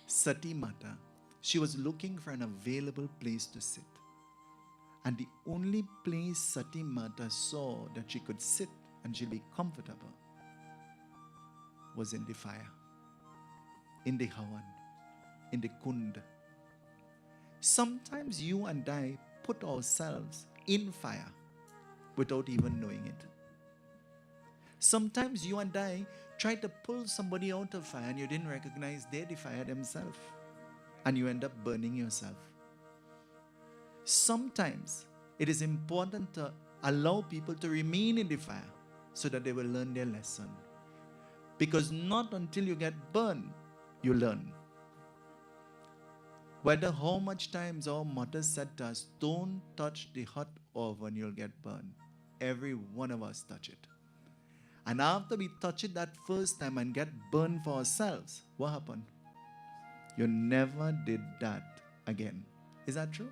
Sati Mata, she was looking for an available place to sit. And the only place Sati Mata saw that she could sit and she'll be comfortable was in the fire, in the Havan, in the Kund. Sometimes you and I put ourselves in fire without even knowing it. Sometimes you and I try to pull somebody out of fire and you didn't recognize they're the fire themselves, and you end up burning yourself. Sometimes it is important to allow people to remain in the fire so that they will learn their lesson. Because not until you get burned, you learn. Whether how much times our mother said to us, don't touch the hot oven, you'll get burned. Every one of us touch it. And after we touch it that first time and get burned for ourselves, what happened? You never did that again. Is that true?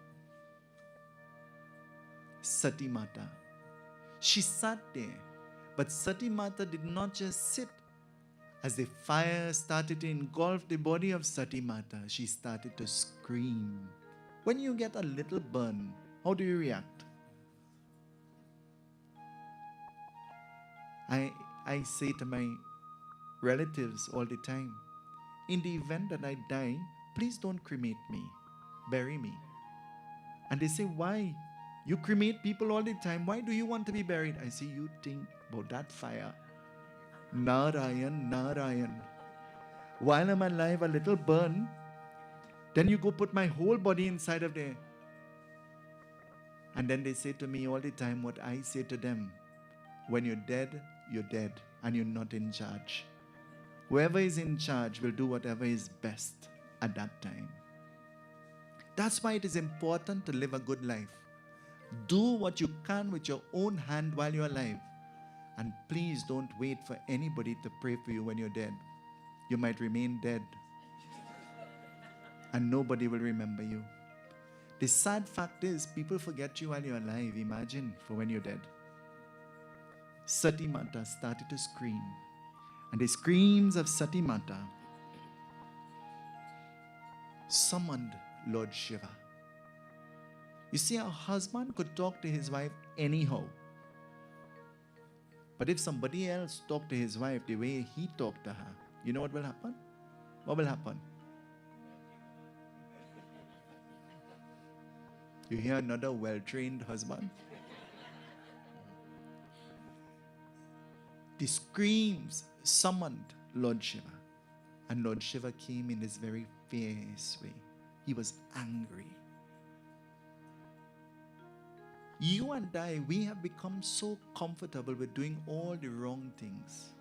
Sati Mata. She sat there. But Sati Mata did not just sit. As the fire started to engulf the body of Sati Mata, she started to scream. When you get a little burn, how do you react? I say to my relatives all the time, in the event that I die, please don't cremate me, bury me. And they say, why? You cremate people all the time. Why do you want to be buried? I say, you think about that fire. Narayan, Narayan. While I'm alive, a little burn. Then you go put my whole body inside of there. And then they say to me all the time what I say to them. When you're dead, and you're not in charge. Whoever is in charge will do whatever is best at that time. That's why it is important to live a good life. Do what you can with your own hand while you're alive. And please don't wait for anybody to pray for you when you're dead. You might remain dead. And nobody will remember you. The sad fact is, people forget you while you're alive. Imagine for when you're dead. Sati Mata started to scream. And the screams of Sati Mata summoned Lord Shiva. You see, a husband could talk to his wife anyhow. But if somebody else talked to his wife the way he talked to her, you know what will happen? What will happen? You hear another well-trained husband? The screams summoned Lord Shiva. And Lord Shiva came in this very fierce way. He was angry. You and I, we have become so comfortable with doing all the wrong things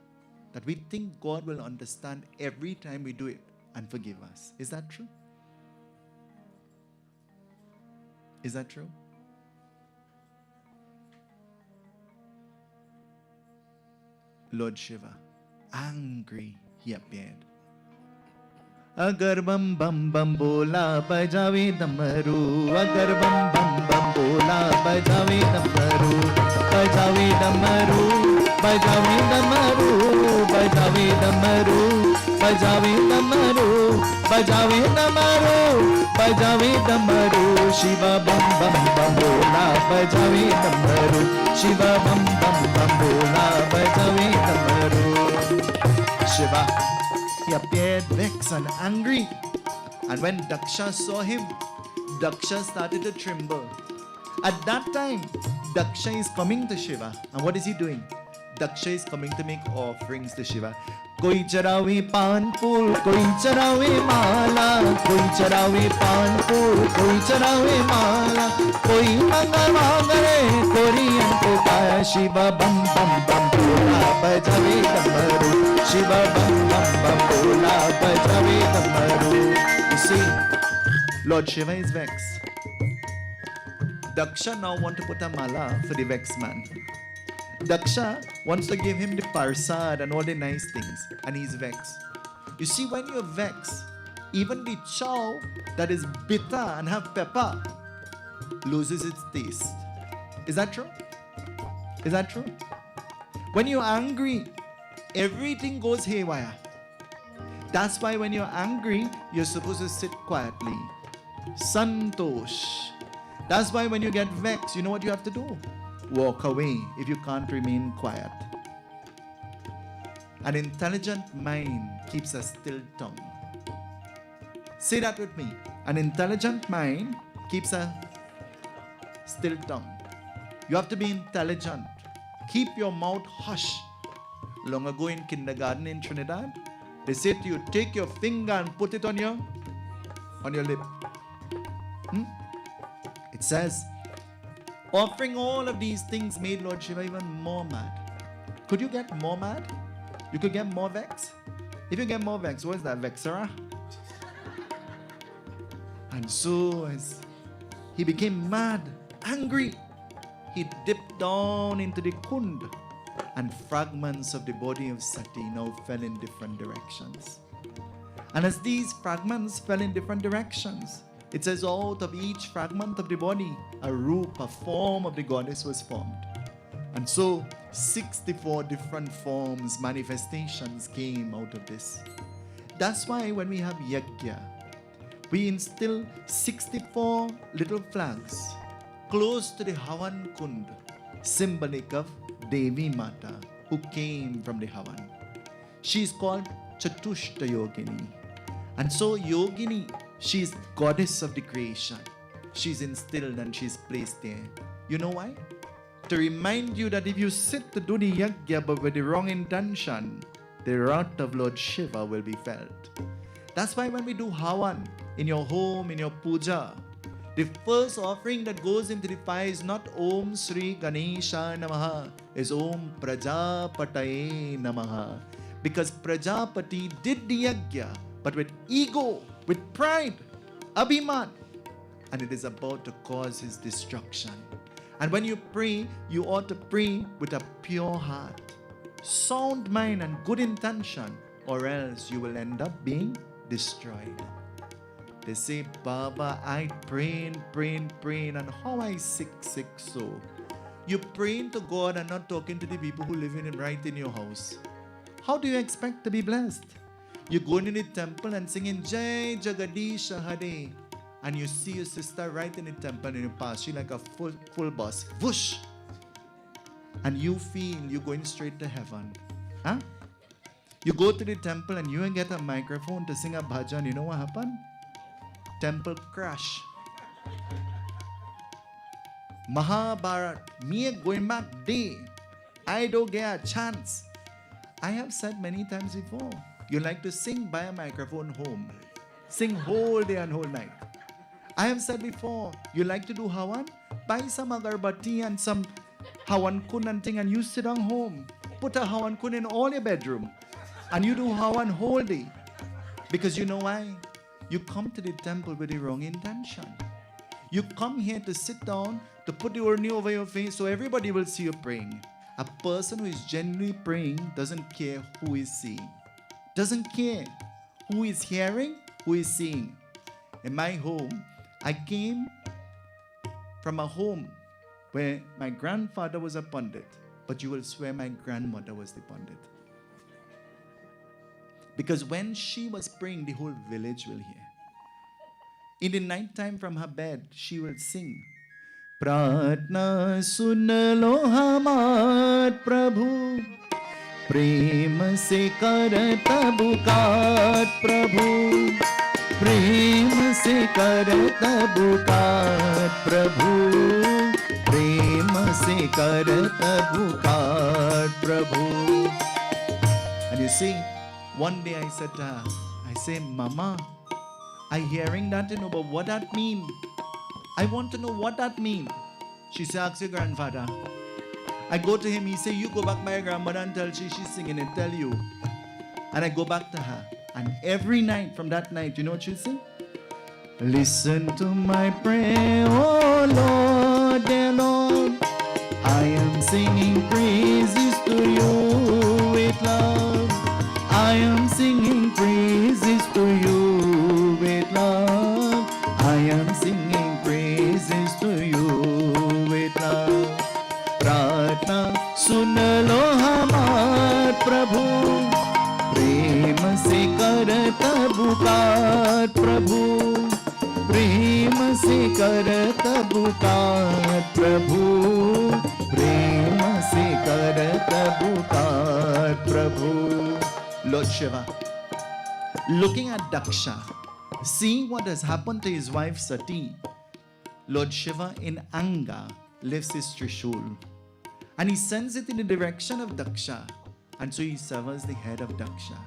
that we think God will understand every time we do it and forgive us. Is that true? Is that true? Lord Shiva, angry, he appeared. Agar bam bam bam bola bajawe damaru. Agar bam bam bam bola bajawe damaru. Bajawe damaru. Bajawe damaru. Bajawe damaru. Bajawe damaru. Bajawe damaru. Bajawe damaru. Shiva bam bam bam bola bajawe damaru. Shiva bam bam bam bola bajawe damaru. Shiva, he appeared vexed and angry. And when Daksha saw him, Daksha started to tremble. At that time, Daksha is coming to Shiva. And what is he doing? Daksha is coming to make offerings to Shiva. Koi charawe pan pool, koi charawe mala, koi charawe pan pool, koi charawe mala, koi manga mangare, kori anko kaya. Shiva bam bam bam pola bajave damaru, Shiva bam bam bam pola bajave damaru. You see, Lord Shiva is vexed. Daksha now want to put a mala for the vexed man. Daksha wants to give him the parsad and all the nice things, and he's vexed. You see, when you're vexed, even the chow that is bitter and have pepper loses its taste. Is that true? Is that true? When you're angry, everything goes haywire. That's why when you're angry, you're supposed to sit quietly. Santosh. That's why when you get vexed, you know what you have to do? Walk away if you can't remain quiet. An intelligent mind keeps a still tongue. Say that with me. An intelligent mind keeps a still tongue. You have to be intelligent. Keep your mouth hush. Long ago in kindergarten in Trinidad, they said to you, take your finger and put it on your lip. It says, offering all of these things made Lord Shiva even more mad. Could you get more mad? You could get more vexed? If you get more vexed, what is that? Vexera? And so as he became mad, angry, he dipped down into the kund, and fragments of the body of Sati now fell in different directions. And as these fragments fell in different directions, it says out of each fragment of the body, a roop, a form of the goddess was formed. And so 64 different forms, manifestations came out of this. That's why when we have yajna, we instill 64 little flags close to the Havan Kund, symbolic of Devi Mata, who came from the Havan. She is called Chatushta Yogini. And so Yogini, she is goddess of the creation. She's instilled and she's placed there. You know why? To remind you that if you sit to do the yajna but with the wrong intention, the wrath of Lord Shiva will be felt. That's why when we do Havan in your home, in your puja, the first offering that goes into the fire is not Om Sri Ganesha Namaha, is Om Prajapataye Namaha. Because Prajapati did the yajna, but with ego, with pride, abhiman, and it is about to cause his destruction. And when you pray, you ought to pray with a pure heart, sound mind and good intention, or else you will end up being destroyed. They say, Baba, I praying, and how I sick so. You praying to God and not talking to the people who live right in your house. How do you expect to be blessed? You go into the temple and singing Jai Jagadisha Hare, and you see your sister right in the temple and you pass, she like a full bus, whoosh, and you feel you're going straight to heaven. Huh? You go to the temple and you get a microphone to sing a bhajan. You know what happened? Temple crash. Mahabharat, me going back day, I don't get a chance. I have said many times before, you like to sing by a microphone home. Sing whole day and whole night. I have said before, you like to do Havan? Buy some agarbatti and some Havan kun and thing and you sit on home. Put a Havan kun in all your bedroom. And you do Havan whole day. Because you know why? You come to the temple with the wrong intention. You come here to sit down, to put the urni over your face so everybody will see you praying. A person who is genuinely praying doesn't care who is seeing. Doesn't care who is hearing, who is seeing. In my home, I came from a home where my grandfather was a Pundit, but you will swear my grandmother was the Pundit. Because when she was praying, the whole village will hear. In the night time from her bed, she will sing, Pratna sun lo hamar Prabhu, प्रेम से करत पुकार प्रभु, प्रेम से करत पुकार प्रभु, प्रेम से करत पुकार प्रभु. And you see, one day I said to her, I say, Mama, I hearing that, but what that mean? I want to know what that mean. She said, ask your grandfather. I go to him, he say, you go back by your grandmother and tell she's singing it, tell you. And I go back to her. And every night, from that night, you know what she say? Listen to my prayer, oh Lord, dear Lord. I am singing praises to you with love. I am singing praises to you with love. I am singing praises to you with love. प्रार्थना सुन लो हमार प्रभु, प्रेम से करत पुकार प्रभु, प्रेम से करत पुकार प्रभु, प्रेम से करत पुकार प्रभु. Lord Shiva, looking at Daksha, seeing what has happened to his wife Sati, Lord Shiva in anger lifts his Trishul and he sends it in the direction of Daksha, and so he severs the head of Daksha.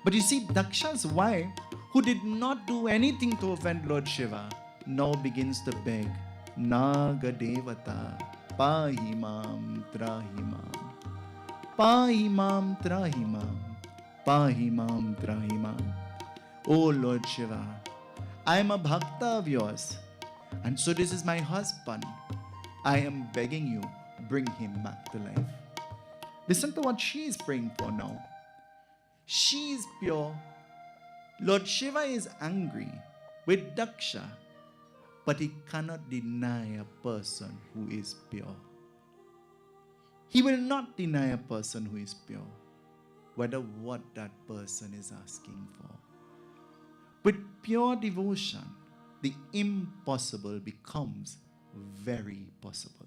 But you see, Daksha's wife, who did not do anything to offend Lord Shiva, now begins to beg, Naga Devata, Pahimam Trahimam, Pahimam Trahimam, Pahimam Trahimam. Oh Lord Shiva, I am a bhakta of yours, and so this is my husband. I am begging you, bring him back to life. Listen to what she is praying for now. She is pure. Lord Shiva is angry with Daksha, but he cannot deny a person who is pure. He will not deny a person who is pure, whether what that person is asking for. With pure devotion, the impossible becomes very possible.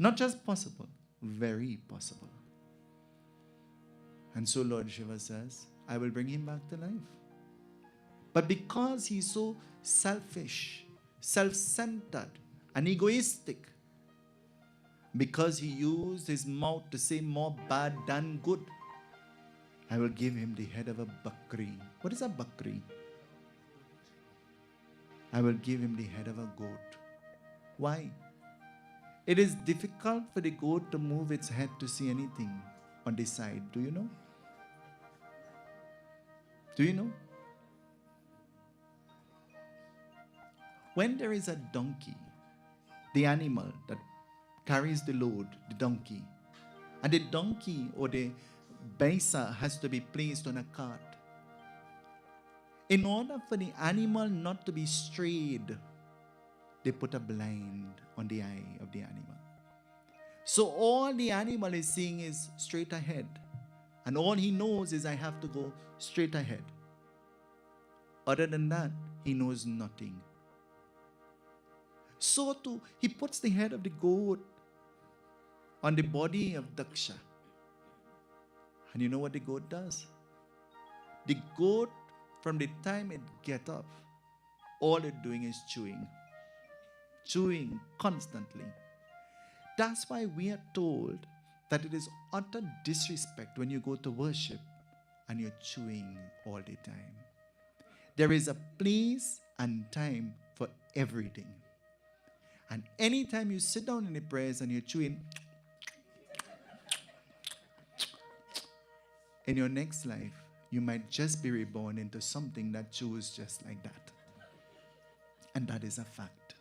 Not just possible, very possible. And so Lord Shiva says, I will bring him back to life. But because he's so selfish, self-centered, and egoistic, because he used his mouth to say more bad than good, I will give him the head of a bakri. What is a bakri? I will give him the head of a goat. Why? It is difficult for the goat to move its head to see anything on the side. Do you know? Do you know? When there is a donkey, the animal that carries the load, the donkey, and the donkey or the baisa has to be placed on a cart. In order for the animal not to be strayed, they put a blind on the eye of the animal. So all the animal is seeing is straight ahead. And all he knows is I have to go straight ahead. Other than that, he knows nothing. So too, he puts the head of the goat on the body of Daksha. And you know what the goat does? The goat, from the time it gets up, all it's doing is chewing. Chewing constantly. That's why we are told that it is utter disrespect when you go to worship and you're chewing all the time. There is a place and time for everything. And anytime you sit down in the prayers and you're chewing, in your next life, you might just be reborn into something that chews just like that. And that is a fact.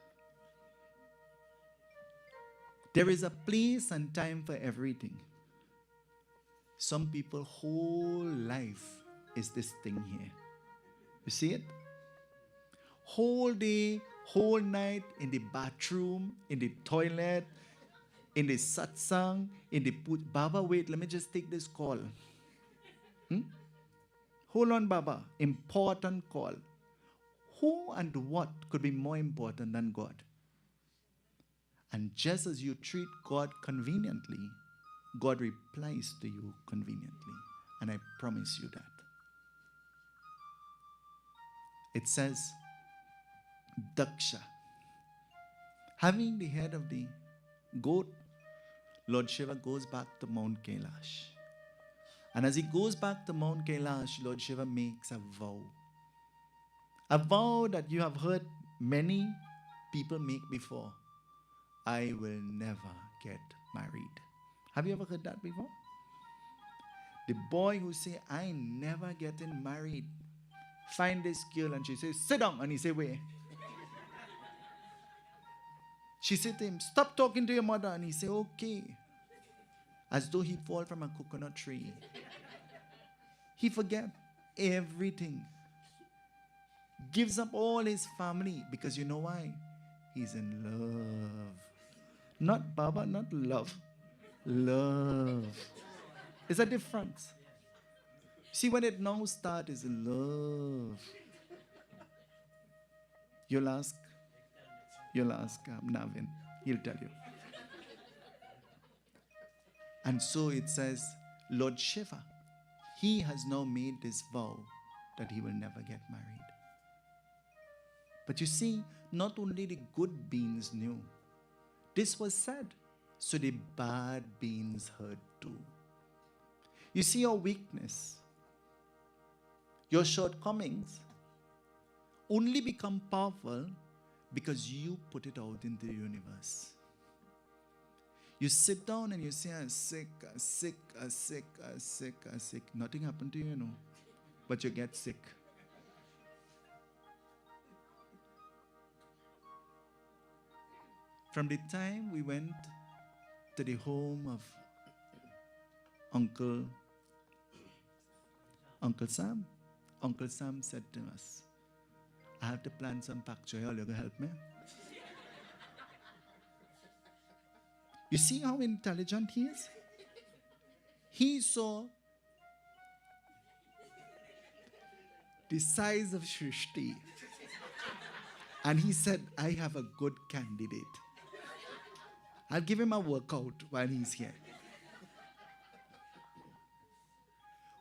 There is a place and time for everything. Some people's whole life is this thing here. You see it? Whole day, whole night, in the bathroom, in the toilet, in the satsang, in the Baba, wait, let me just take this call. Hold on, Baba. Important call. Who and what could be more important than God? And just as you treat God conveniently, God replies to you conveniently. And I promise you that. It says, Daksha, having the head of the goat, Lord Shiva goes back to Mount Kailash. And as he goes back to Mount Kailash, Lord Shiva makes a vow. A vow that you have heard many people make before. I will never get married. Have you ever heard that before? The boy who say, I never getting married, find this girl and she says, sit down. And he say, wait. She said to him, stop talking to your mother. And he say, okay. As though he fall from a coconut tree. He forget everything. Gives up all his family. Because you know why? He's in love. Not Baba, not love. Love. There's a difference. See, when it now starts is love. You'll ask Navin. He'll tell you. And so it says, Lord Shiva, he has now made this vow that he will never get married. But you see, not only the good beings knew. This was said, so the bad beings heard too. You see your weakness, your shortcomings only become powerful because you put it out into the universe. You sit down and you say, I'm sick, I'm sick, I'm sick, I'm sick, I'm sick. Nothing happened to you, but you get sick. From the time we went to the home of Uncle Sam said to us, I have to plan some pak choy. Are you going to help me? You see how intelligent he is? He saw the size of Shrishti. And he said, I have a good candidate. I'll give him a workout while he's here.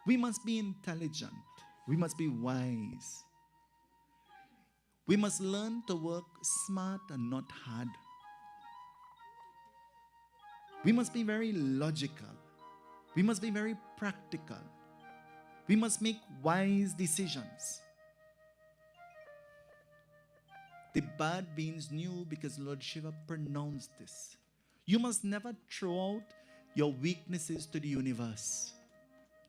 We must be intelligent. We must be wise. We must learn to work smart and not hard. We must be very logical. We must be very practical. We must make wise decisions. The bad beings knew because Lord Shiva pronounced this. You must never throw out your weaknesses to the universe.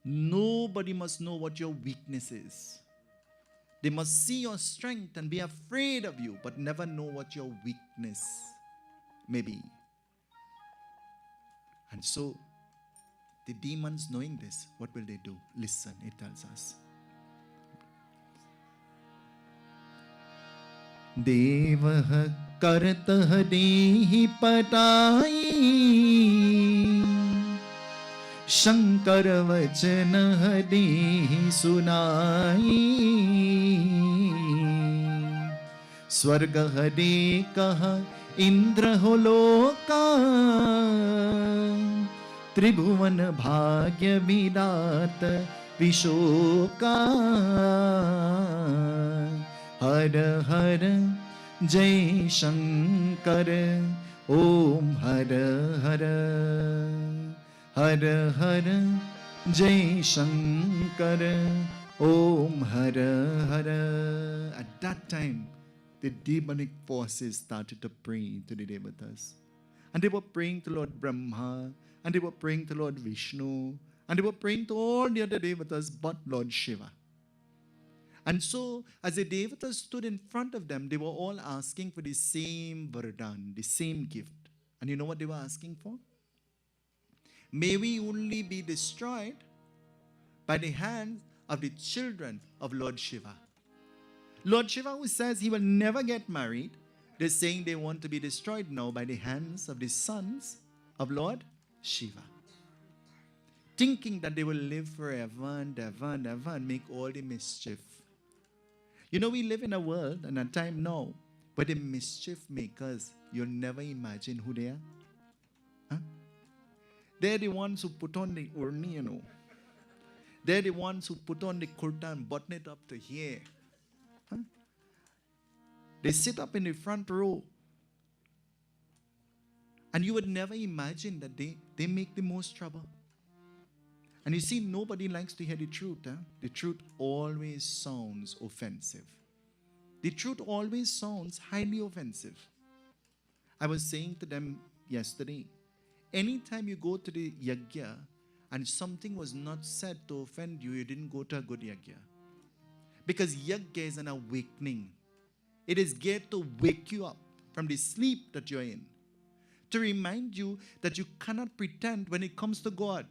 Nobody must know what your weakness is. They must see your strength and be afraid of you, but never know what your weakness may be. And so, the demons knowing this, what will they do? Listen, it tells us. Devah karatah dehi patai Shankar vachanah dehi sunai Swargah dekah Indra holoka Tribhuvan bhagya vidata vishoka Har Har Jai Shankar Om Har Har Har Har Jai Shankar Om Har Har. At that time, the demonic forces started to pray to the devatas. And they were praying to Lord Brahma, and they were praying to Lord Vishnu, and they were praying to all the other devatas but Lord Shiva. And so, as the devatas stood in front of them, they were all asking for the same vardhan, the same gift. And you know what they were asking for? May we only be destroyed by the hands of the children of Lord Shiva. Lord Shiva, who says he will never get married, they're saying they want to be destroyed now by the hands of the sons of Lord Shiva. Thinking that they will live forever and ever and ever and make all the mischief. You know, we live in a world and a time now where the mischief makers, you'll never imagine who they are. Huh? They're the ones who put on the urni, you know. They're the ones who put on the kurta and button it up to here. Huh? They sit up in the front row. And you would never imagine that they make the most trouble. And you see, nobody likes to hear the truth. Huh? The truth always sounds offensive. The truth always sounds highly offensive. I was saying to them yesterday, anytime you go to the yajna and something was not said to offend you, you didn't go to a good yajna. Because yajna is an awakening. It is geared to wake you up from the sleep that you're in. To remind you that you cannot pretend when it comes to God.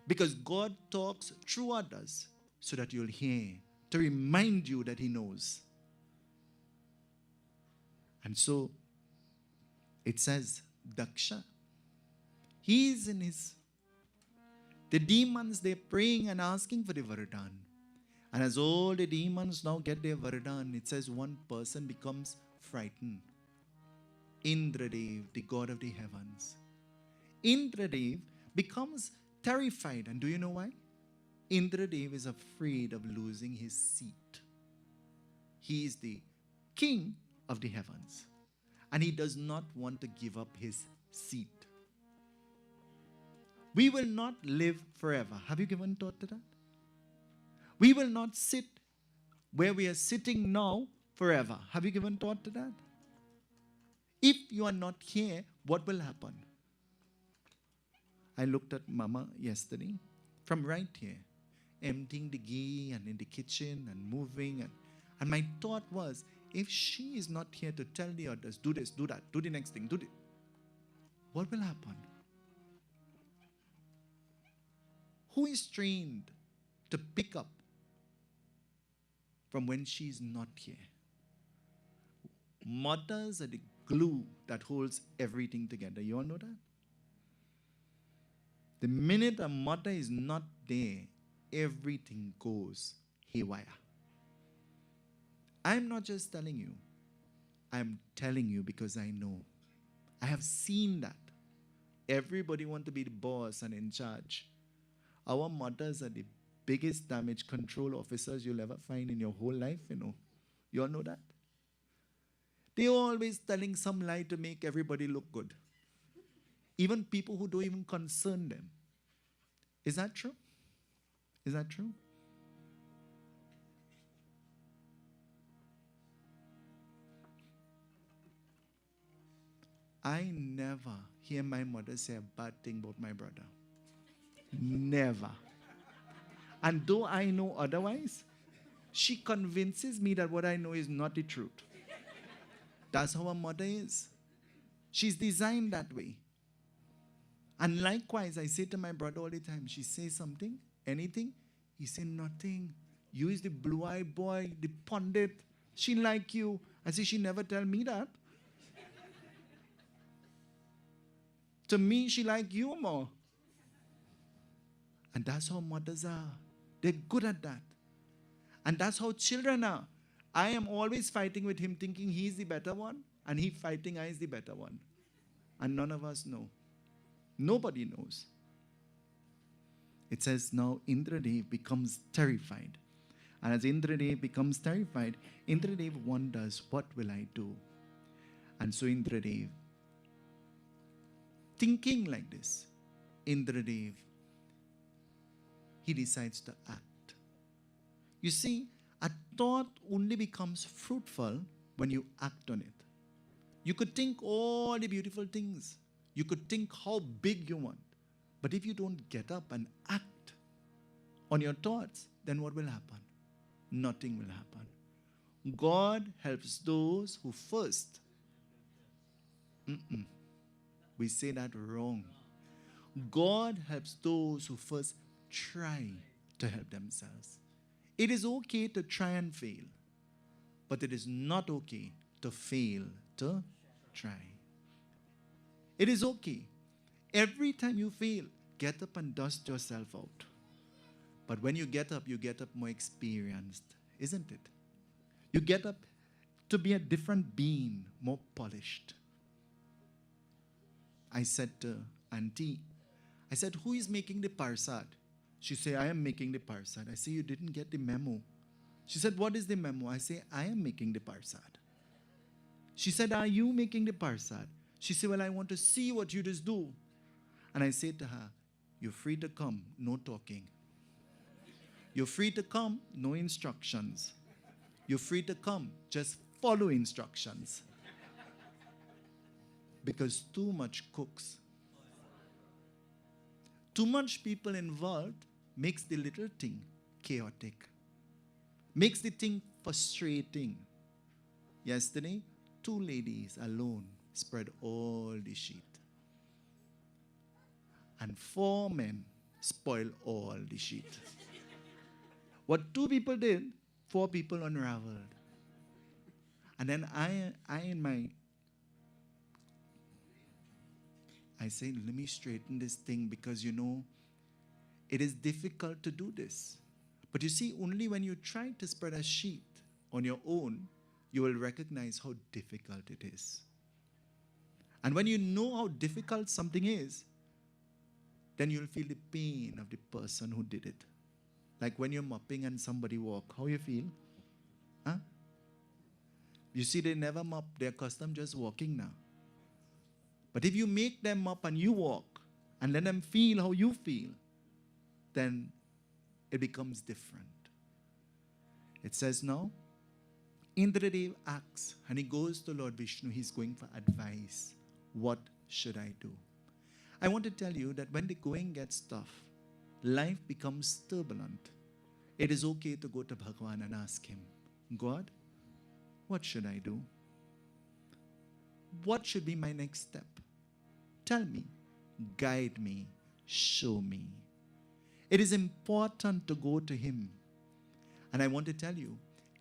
Because God talks through others so that you'll hear. To remind you that He knows. And so, it says, Daksha, he's in his... The demons, they're praying and asking for the Vardhan. And as all the demons now get their Vardhan, it says one person becomes frightened. Indradev, the god of the heavens. Indradev becomes terrified. And do you know why? Indradev is afraid of losing his seat. He is the king of the heavens. And he does not want to give up his seat. We will not live forever. Have you given thought to that? We will not sit where we are sitting now forever. Have you given thought to that? If you are not here, what will happen? I looked at Mama yesterday from right here, emptying the ghee and in the kitchen and moving. And my thought was, if she is not here to tell the others, do this, do that, do the next thing, do this, what will happen? Who is trained to pick up from when she is not here? Mothers are the glue that holds everything together. You all know that? The minute a mother is not there, everything goes haywire. I'm not just telling you. I'm telling you because I know. I have seen that. Everybody wants to be the boss and in charge. Our mothers are the biggest damage control officers you'll ever find in your whole life, you know. You all know that? They're always telling some lie to make everybody look good. Even people who don't even concern them. Is that true? Is that true? I never hear my mother say a bad thing about my brother. Never. And though I know otherwise, she convinces me that what I know is not the truth. That's how a mother is. She's designed that way. And likewise, I say to my brother all the time, she says something, anything, he say nothing. You is the blue-eyed boy, the Pundit. She like you. I say, she never tell me that. To me, she like you more. And that's how mothers are. They're good at that. And that's how children are. I am always fighting with him thinking he's the better one. And he fighting I is the better one. And none of us know. Nobody knows. It says now Indradev becomes terrified. And as Indradev becomes terrified, Indradev wonders, what will I do? And so Indradev, thinking like this, Indradev, he decides to act. You see, a thought only becomes fruitful when you act on it. You could think all the beautiful things. You could think how big you want. But if you don't get up and act on your thoughts, then what will happen? Nothing will happen. God helps those who first. We say that wrong. God helps those who first try to help themselves. It is okay to try and fail, but it is not okay to fail to try. It is okay. Every time you fail, get up and dust yourself out. But when you get up more experienced, isn't it? You get up to be a different being, more polished. I said to Auntie, I said, who is making the parsad? She said, I am making the parsad. I said, you didn't get the memo. She said, what is the memo? I say, I am making the parsad. She said, are you making the parsad? She said, well, I want to see what you just do. And I said to her, you're free to come, no talking. You're free to come, no instructions. You're free to come, just follow instructions. Because too much cooks. Too much people involved makes the little thing chaotic. Makes the thing frustrating. Yesterday, 2 ladies alone spread all the sheet. And 4 men spoiled all the sheet. What 2 people did, 4 people unraveled. And then I say, let me straighten this thing because, it is difficult to do this. But you see, only when you try to spread a sheet on your own, you will recognize how difficult it is. And when you know how difficult something is, then you'll feel the pain of the person who did it. Like when you're mopping and somebody walk, how you feel? Huh? You see, they never mop, they're accustomed just walking now. But if you make them up and you walk and let them feel how you feel, then it becomes different. It says now, Indradev asks and he goes to Lord Vishnu, he's going for advice. What should I do? I want to tell you that when the going gets tough, life becomes turbulent. It is okay to go to Bhagavan and ask him, God, what should I do? What should be my next step? Tell me, guide me, show me. It is important to go to him. And I want to tell you,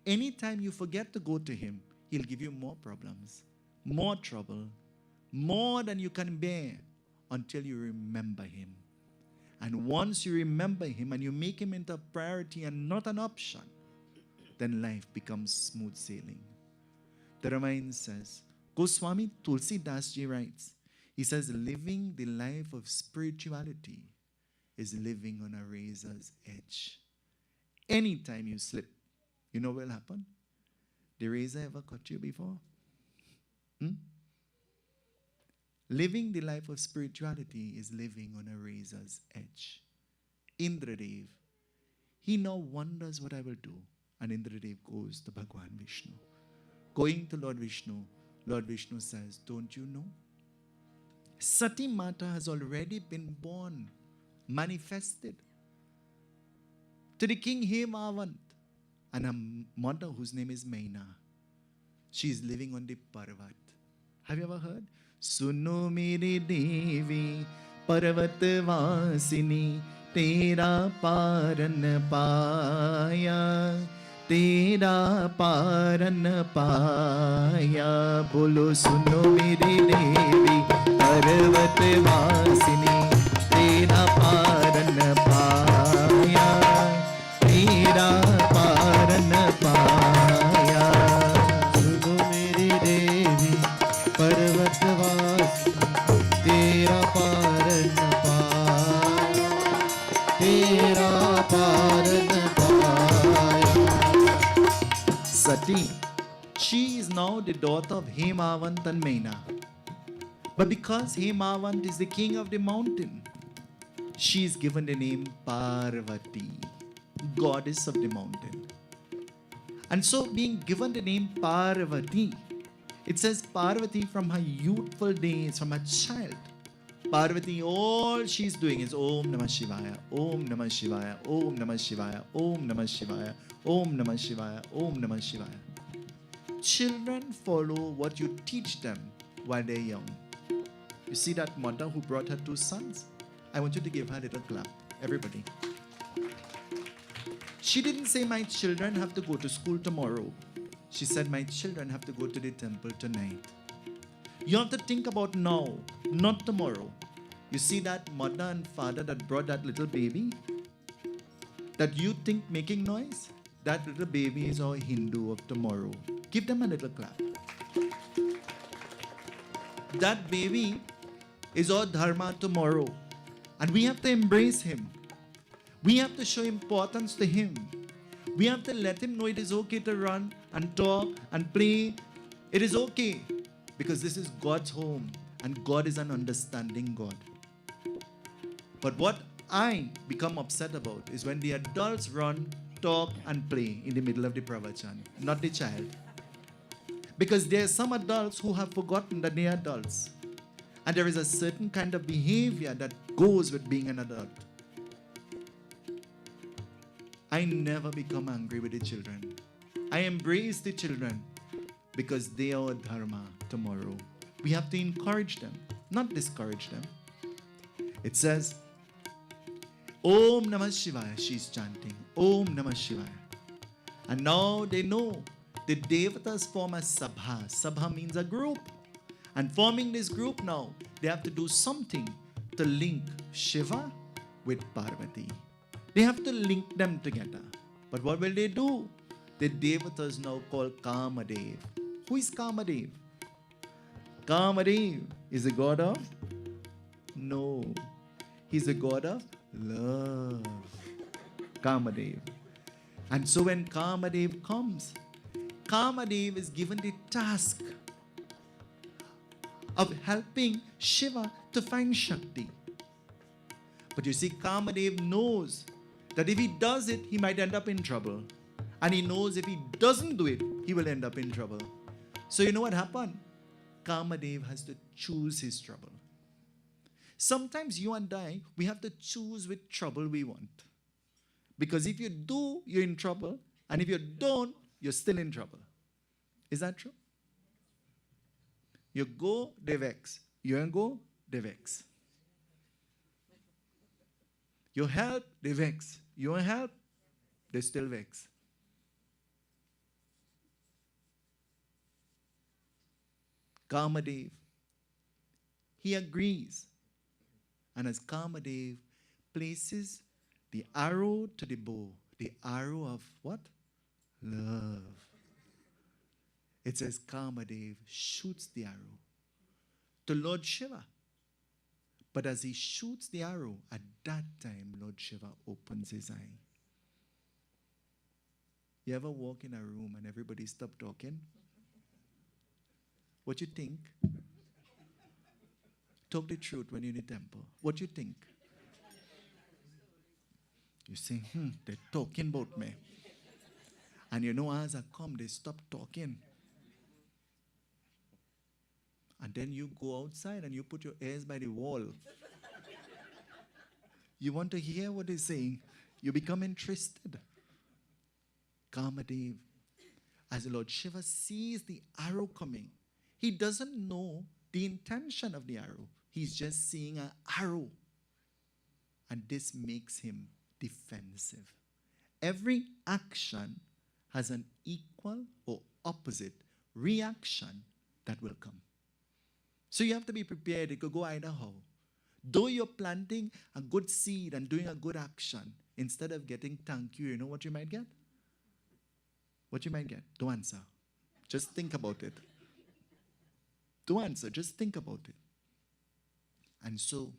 anytime you forget to go to him, he'll give you more problems, more trouble, more than you can bear until you remember him. And once you remember him and you make him into a priority and not an option, then life becomes smooth sailing. The Ramayana says, Goswami Tulsi Das Ji writes, he says, living the life of spirituality is living on a razor's edge. Anytime you slip, you know what will happen? The razor ever cut you before? Living the life of spirituality is living on a razor's edge. Indradev, he now wonders what I will do. And Indradev goes to Bhagwan Vishnu. Going to Lord Vishnu says, don't you know? Sati Mata has already been born, manifested to the king Hemavant. And a mother whose name is Maina. She is living on the Parvat. Have you ever heard? Suno mere devi Parvat vasini tera paran paya tera paran paya bolo suno mere devi Parvat vasini tera paran paya tera paran paya सुनो मेरी देवी पर्वत वासी तेरा पारन पाया तेरा पारन पाया. Sati, she is now the daughter of Hemavant and Maina. But because Hemavant is the king of the mountain, she is given the name Parvati, goddess of the mountain. And so being given the name Parvati, it says Parvati from her youthful days, from her child. Parvati, all she's doing is Om Namah Shivaya, Om Namah Shivaya, Om Namah Shivaya, Om Namah Shivaya, Om Namah Shivaya, Om Namah Shivaya. Children follow what you teach them while they're young. You see that mother who brought her 2 sons? I want you to give her a little clap, everybody. She didn't say, my children have to go to school tomorrow. She said, my children have to go to the temple tonight. You have to think about now, not tomorrow. You see that mother and father that brought that little baby? That you think making noise? That little baby is our Hindu of tomorrow. Give them a little clap. That baby is our Dharma tomorrow. And we have to embrace him. We have to show importance to him. We have to let him know it is okay to run and talk and play. It is okay because this is God's home and God is an understanding God. But what I become upset about is when the adults run, talk and play in the middle of the pravachan, not the child. Because there are some adults who have forgotten that they are adults. And there is a certain kind of behavior that goes with being an adult. I never become angry with the children. I embrace the children because they are dharma tomorrow. We have to encourage them, not discourage them. It says, Om Namah Shivaya, she's chanting. Om Namah Shivaya. And now they know the devatas form a sabha. Sabha means a group. And forming this group now, they have to do something to link Shiva with Parvati. They have to link them together. But what will they do? The devatas now call Kamadev. Who is Kamadev? Kamadev is a god of? No. He's a god of love. Kamadev. And so when Kamadev comes, Kamadev is given the task of helping Shiva to find Shakti. But you see, Kamadev knows that if he does it, he might end up in trouble. And he knows if he doesn't do it, he will end up in trouble. So you know what happened? Kamadev has to choose his trouble. Sometimes you and I, we have to choose which trouble we want. Because if you do, you're in trouble. And if you don't, you're still in trouble. Is that true? You go, they vex. You don't go, they vex. You help, they vex. You don't help, they still vex. Kamadev, he agrees. And as Kamadev places the arrow to the bow, the arrow of what? Love. It says Kamadev shoots the arrow to Lord Shiva. But as he shoots the arrow, at that time, Lord Shiva opens his eye. You ever walk in a room and everybody stop talking? What you think? Talk the truth when you're in the temple. What you think? You say, they're talking about me. And you know, as I come, they stop talking. And then you go outside and you put your ears by the wall. You want to hear what they're saying. You become interested. Kamadev, as the Lord Shiva sees the arrow coming, he doesn't know the intention of the arrow. He's just seeing an arrow. And this makes him defensive. Every action has an equal or opposite reaction that will come. So you have to be prepared. It could go either how. Though you're planting a good seed and doing a good action, instead of getting thank you, you know what you might get? What you might get? Don't answer. Just think about it. Don't answer. Just think about it. And so,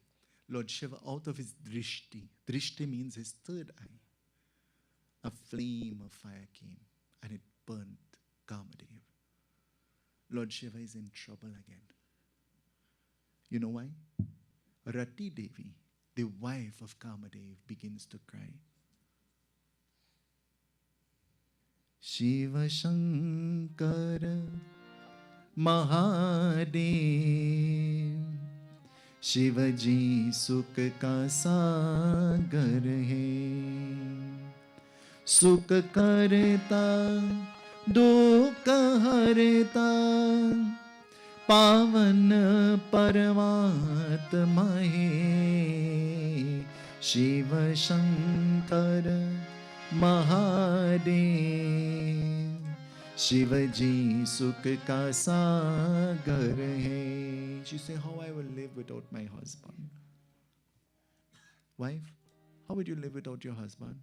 Lord Shiva, out of his drishti, drishti means his third eye, a flame of fire came and it burnt Kamadev. Lord Shiva is in trouble again. You know why? Rati Devi, the wife of Kamadev, begins to cry. Shiva Shankara Mahadev, Shivaji Sukh ka sagar hai, Sukh karta dukh harta, Pavan Paramatma hai, Shiva Shankara Mahadev, Shivaji Sukh ka sagar hai. She said, how I will live without my husband? Wife, how would you live without your husband?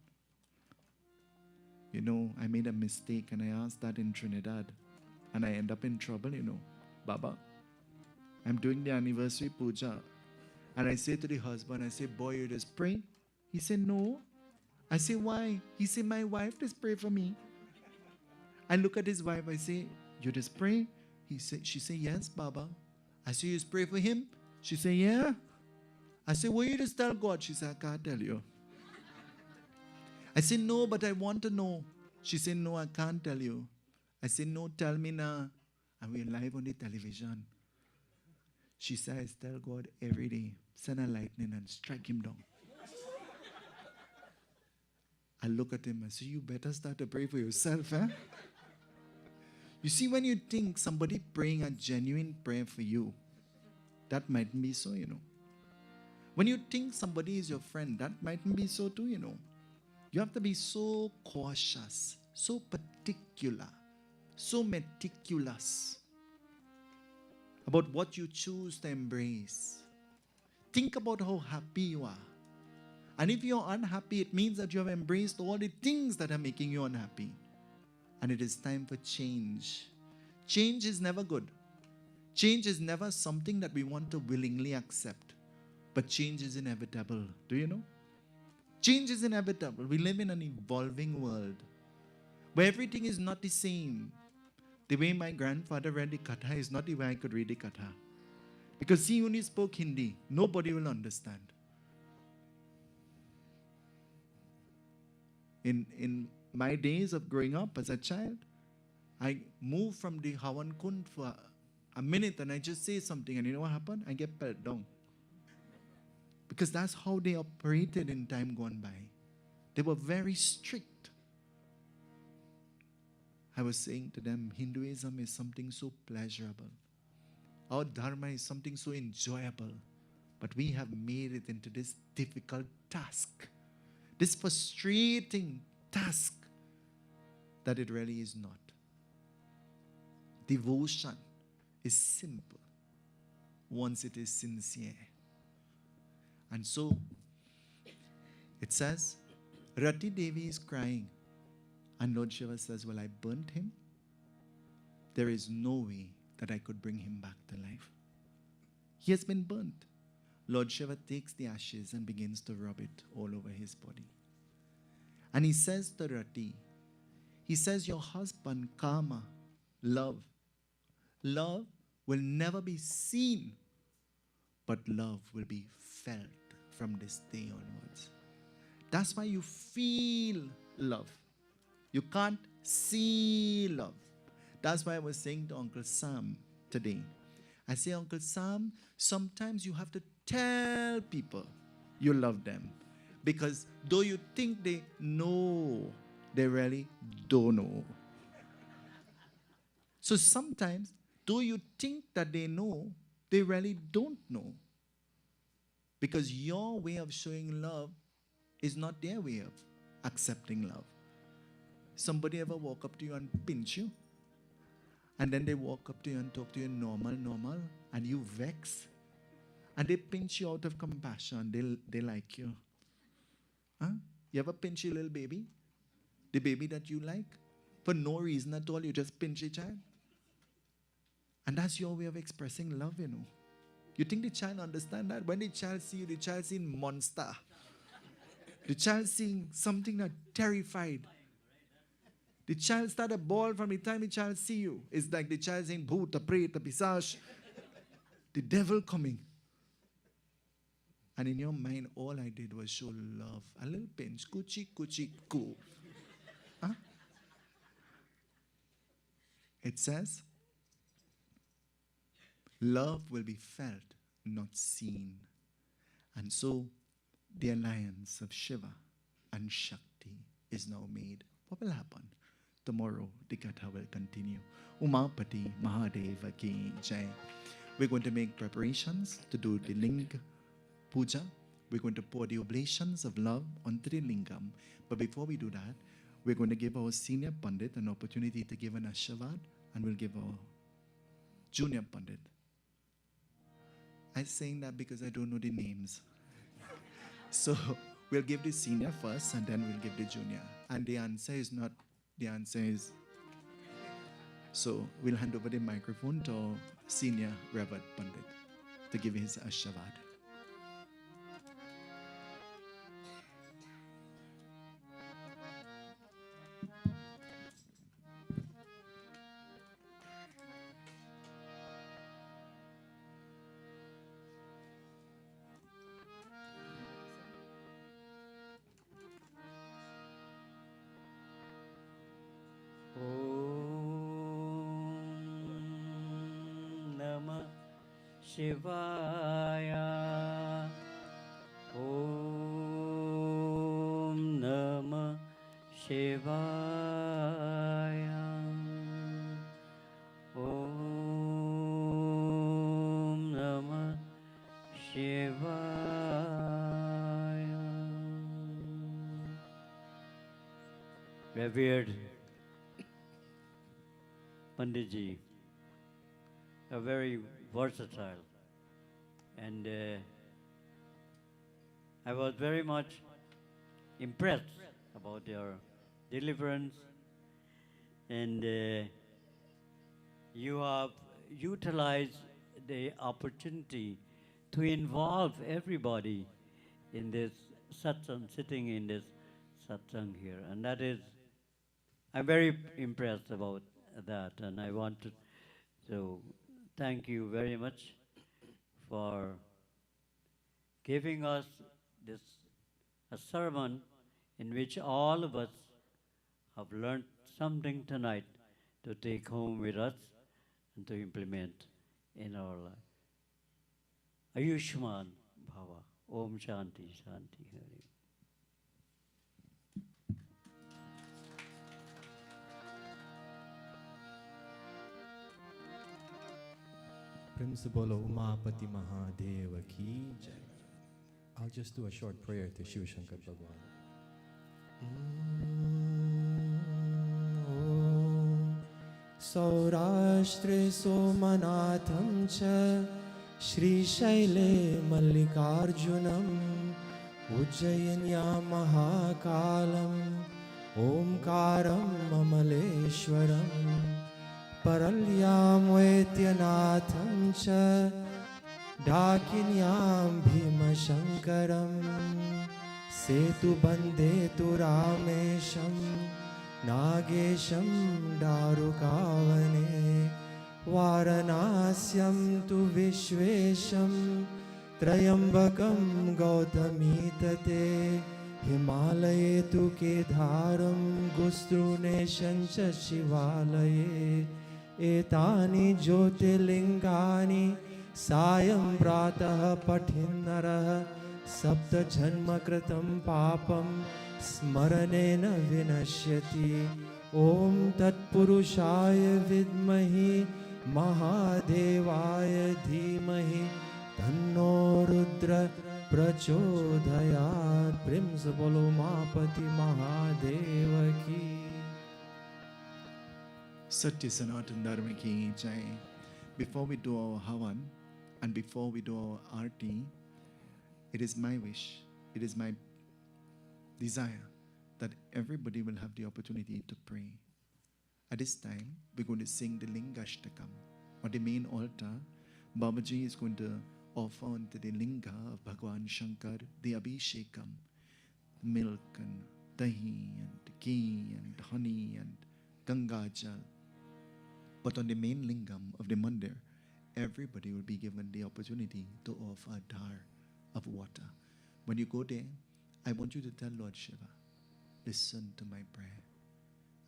You know, I made a mistake and I asked that in Trinidad. And I end up in trouble, you know. Baba, I'm doing the anniversary puja. And I say to the husband, I say, boy, you just pray. He said, no. I say, why? He said, my wife just pray for me. I look at his wife, I say, you just pray? She said, yes, Baba. I say, you just pray for him? She said, yeah. I said, well, you just tell God. She said, I can't tell you. I said, no, but I want to know. She said, no, I can't tell you. I said, no, tell me now. And we're live on the television. She says, tell God every day, send a lightning and strike him down. I look at him and say, you better start to pray for yourself, eh? You see, when you think somebody praying a genuine prayer for you, that mightn't be so, you know. When you think somebody is your friend, that mightn't be so too, you know. You have to be so cautious, so particular, so meticulous about what you choose to embrace. Think about how happy you are. And if you're unhappy, it means that you have embraced all the things that are making you unhappy. And it is time for change. Change is never good. Change is never something that we want to willingly accept. But change is inevitable. Do you know? Change is inevitable. We live in an evolving world where everything is not the same. The way my grandfather read the Katha is not the way I could read the Katha. Because he only spoke Hindi. Nobody will understand. In my days of growing up as a child, I moved from the Hawan Kund for a minute and I just say something and you know what happened? I get pelt down. Because that's how they operated in time gone by. They were very strict. I was saying to them, Hinduism is something so pleasurable. Our Dharma is something so enjoyable. But we have made it into this difficult task. This frustrating task that it really is not. Devotion is simple once it is sincere. And so, it says, Rati Devi is crying. And Lord Shiva says, well, I burnt him. There is no way that I could bring him back to life. He has been burnt. Lord Shiva takes the ashes and begins to rub it all over his body. And he says to Rati, he says, your husband, Kama, love will never be seen, but love will be felt from this day onwards. That's why you feel love. You can't see love. That's why I was saying to Uncle Sam today. I say, Uncle Sam, sometimes you have to tell people you love them. Because though you think they know, they really don't know. So sometimes, though you think that they know, they really don't know. Because your way of showing love is not their way of accepting love. Somebody ever walk up to you and pinch you? And then they walk up to you and talk to you normal, and you vex. And they pinch you out of compassion. They like you. Huh? You ever pinch your little baby? The baby that you like? For no reason at all, you just pinch a child. And that's your way of expressing love, you know. You think the child understand that? When the child see you, the child seeing monster. The child seeing something that terrified. The child start a bawl from the time the child see you. It's like the child saying, Bhuta, Preta, Pisage. The devil coming. And in your mind, all I did was show love. A little pinch. Kuchi, kuchi, ku. Huh? It says, love will be felt, not seen. And so, the alliance of Shiva and Shakti is now made. What will happen? Tomorrow, the Katha will continue. Umapati Mahadeva Ki Jai. We're going to make preparations to do the Linga Puja. We're going to pour the oblations of love onto the Lingam. But before we do that, we're going to give our senior Pundit an opportunity to give an Ashavad, and we'll give our junior Pundit. I'm saying that because I don't know the names. So we'll give the senior first, and then we'll give the junior. And the answer is not, the answer is. So we'll hand over the microphone to our senior Reverend Pundit to give his Ashavad. Namah Shivaya. Om Namah Shivaya. Om Namah Shivaya. Revered Pundit ji, are very versatile, and I was very much impressed about your deliverance, and you have utilized the opportunity to involve everybody in this satsang, sitting in this satsang here, and that is, I'm very impressed about that, and I want to thank you very much for giving us this a sermon in which all of us have learned something tonight to take home with us and to implement in our life. Ayushman Bhava. Om Shanti Shanti Hari. प्रेम से बोलो उमापति महादेव की जय. I'll just do a short prayer to Shiv Shankar Bhagwan. सौराष्ट्रे सोमनाथं च श्रीशैले मल्लिकार्जुनम् उज्जयिन्यां महाकालम् ओंकारं ममलेश्वरम् परल्यां वैद्यनाथं च डाकिन्यां भीमशङ्करं सेतुबन्धे तु रामेशं नागेशं दारुकावने वारणास्यं तु विश्वेशं त्र्यम्बकं गौतमीतटे हिमालये तु केदारं गुस्त्रुनेशं च शिवालये एतानि ज्योतिर्लिङ्गानि सायं प्रातः पठिन्नरः सप्तजन्मकृतं पापं स्मरणेन विनश्यति. ॐ तत्पुरुषाय विद्महि महादेवाय धीमहि तन्नो रुद्र प्रचोदयात्. प्रेम से बोलो मापति महादेव की. Satya Sanatan Dharma ki jai. Before we do our Havan and before we do our Arti, it is my wish, it is my desire that everybody will have the opportunity to pray. At this time, we're going to sing the Lingashtakam. On the main altar, Babaji is going to offer onto the Linga of Bhagwan Shankar the Abhishekam, milk and dahi and ghee and honey and Ganga Jal. But on the main lingam of the Mandir, everybody will be given the opportunity to offer a dar of water. When you go there, I want you to tell Lord Shiva, listen to my prayer,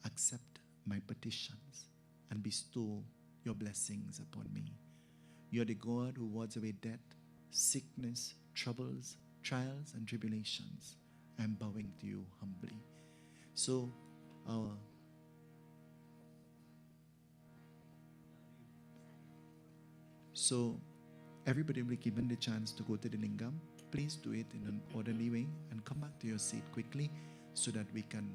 accept my petitions, and bestow your blessings upon me. You are the God who wards away death, sickness, troubles, trials, and tribulations. I am bowing to you humbly. So everybody will be given the chance to go to the lingam. Please do it in an orderly way and come back to your seat quickly so that we can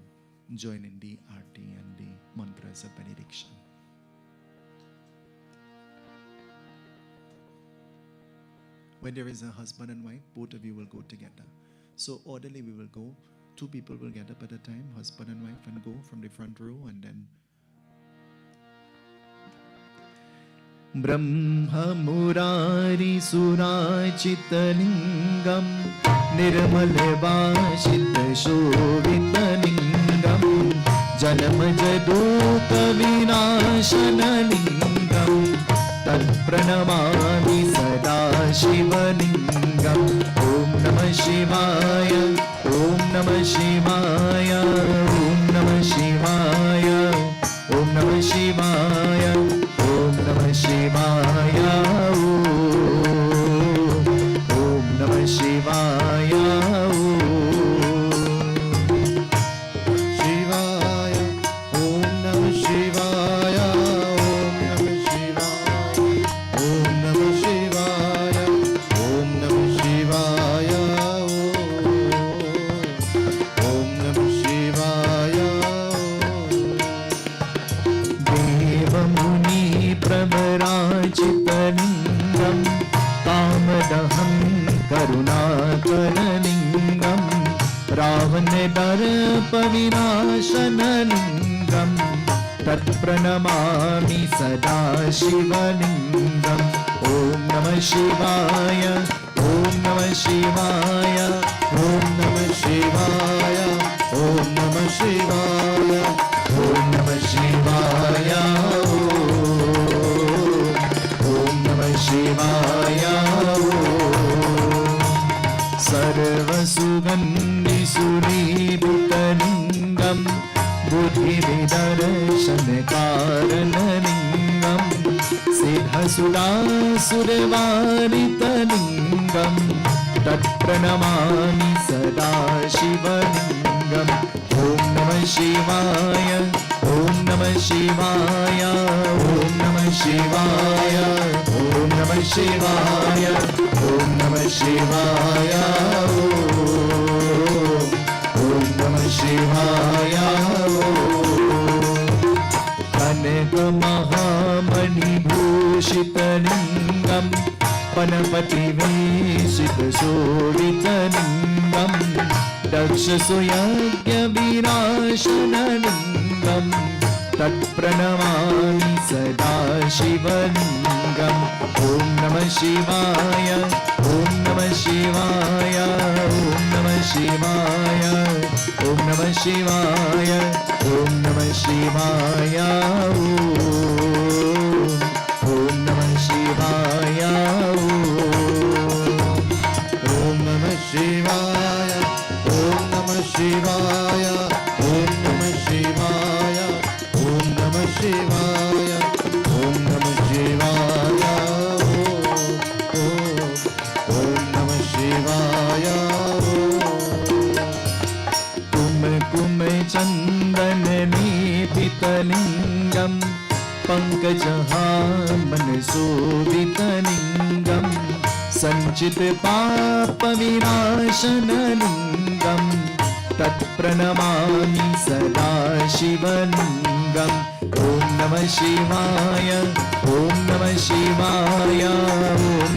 join in the arti and the mantras of benediction. When there is a husband and wife, both of you will go together. So orderly we will go. 2 people will get up at a time, husband and wife, and go from the front row, and then Brahma Murari Surachittalingam Nirmal Vashita Shobhitalingam Janama Jaduka Vinashanalingam Tat Pranamami Sada Shivalingam Om Namah Shivaya Om Namah Shivaya Om Namah Shivaya Om Namah Shivaya Om Namah शिवाय ॐ नमः शिवाय शिवाय ॐ नमः शिवाय ॐ नमः शिवाय ॐ नमः शिवाय ॐ नमः शिवाय देवमुनि प्रवराजितलिङ्गं कामदहं करुणाकरलिङ्गं रावणदर्पविनाशनलिङ्गं तत्प्रणमामि सदा शिवलिङ्गम् ॐ नमः शिवाय ॐ नमः शिवाय ॐ नमः शिवाय ॐ नमः शिवाय ॐ नमः शिवाय ॐ नमः शिवाय सर्वसुगन्धिसुरीभूतलिङ्गं बुद्धिविदर्शनकारणलिङ्गं सिद्धसुरासुरवारितलिङ्गं तत्प्रणमामि सदा शिवलिङ्गम् ॐ नमः शिवाय ॐ नमः शिवाय ॐ नमः शिवाय ॐ नमः शिवाय ॐ नमः शिवाय ॐ नमः शिवाय कनकमहामणिभूषितलिङ्गं पनपतिवेशितशोभितलिङ्गं दक्षसुयज्ञविनाशनलिङ्गं तत्प्रणमामि सदा शिवलिङ्गम् ॐ नमः शिवाय ॐ नमः शिवाय ॐ नमः शिवाय ॐ नमः शिवाय ॐ नमः शिवाय ॐ नमः शिवाय ॐ नमः शिवाय ॐ नमः शिवाय ॐ नमः शिवाय ॐ नमः शिवाय ॐ नमः शिवाय ॐ नमः शिवाय कुम चन्दनलेपितलिङ्गं पङ्कजहामनशोभितलिङ्गं सञ्चितपापविनाशनलिङ्गं तत्प्रणमामि सदा शिवलिङ्गम् ॐ नमः शिवाय ॐ नमः शिवाय ॐ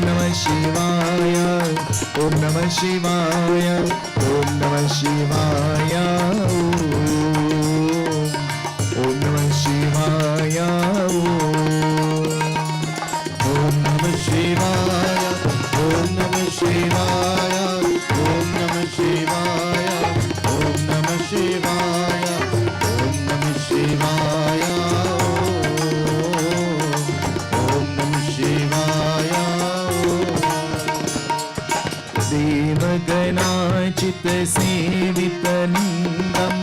नमः शिवाय ॐ नमः शिवाय ॐ नमः शिवाय ॐ नमः शिवाय ॐ नमः शिवाय ॐ नमः शिवाय ॐ नमः शिवाय ॐ नमः शिवाय ॐ नमः शिवाय ॐ नमः शिवाय देवगणाचितसेवितलिङ्गं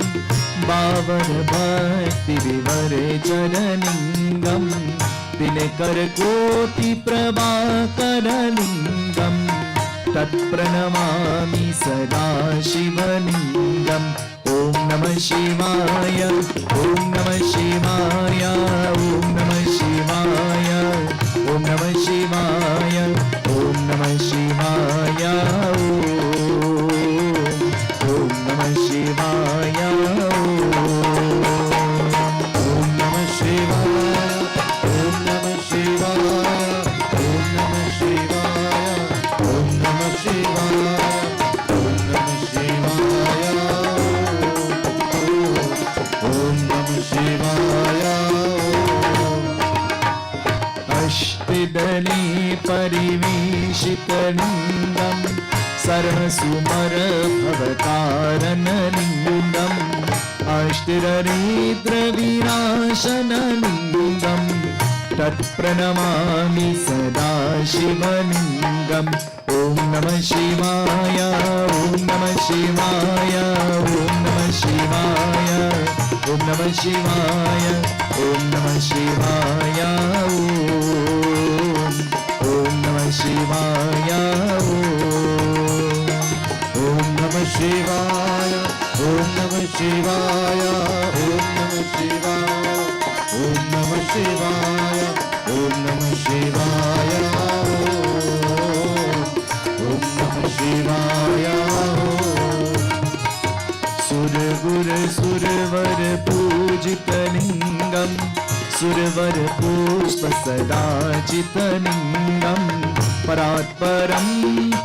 पावनभक्तिविवरचरलिङ्गं दिनकरकोटिप्रभाकरलिङ्गं तत्प्रणमामि सदा शिवलिङ्गम् ॐ नमः शिवाय ॐ नमः शिवाय ॐ नमः शिवाय ॐ नमः शिवाय ॐ नमः शिवाय ॐ नमः शिवाय ॐ नमः शिवाय ॐ नमः शिवाय ॐ नमः शिवाय ॐ नमः शिवाय ॐ नमः शिवाय ॐ नमः शिवाय अष्टदली परिवेशितलिङ्गं सर्वसुमरभवतारणलिङ्गम् अष्टदरिद्रविनाशनलिङ्गं तत्प्रणमामि सदा शिवलिङ्गम् ॐ नमः शिवाय ॐ नमः शिवाय ॐ नमः शिवाय ॐ Om Namah Shivaya, Om Namah Shivaya, Om Namah Shivaya, Om Namah Shivaya, Om Namah Shivaya, Om Namah Shivaya, Om Namah Shivaya, Om Namah Shivaya, Om Namah Shivaya. Surgur Survar Pujitalingam, Survar Pushpa Sadachitalingam, Paratparam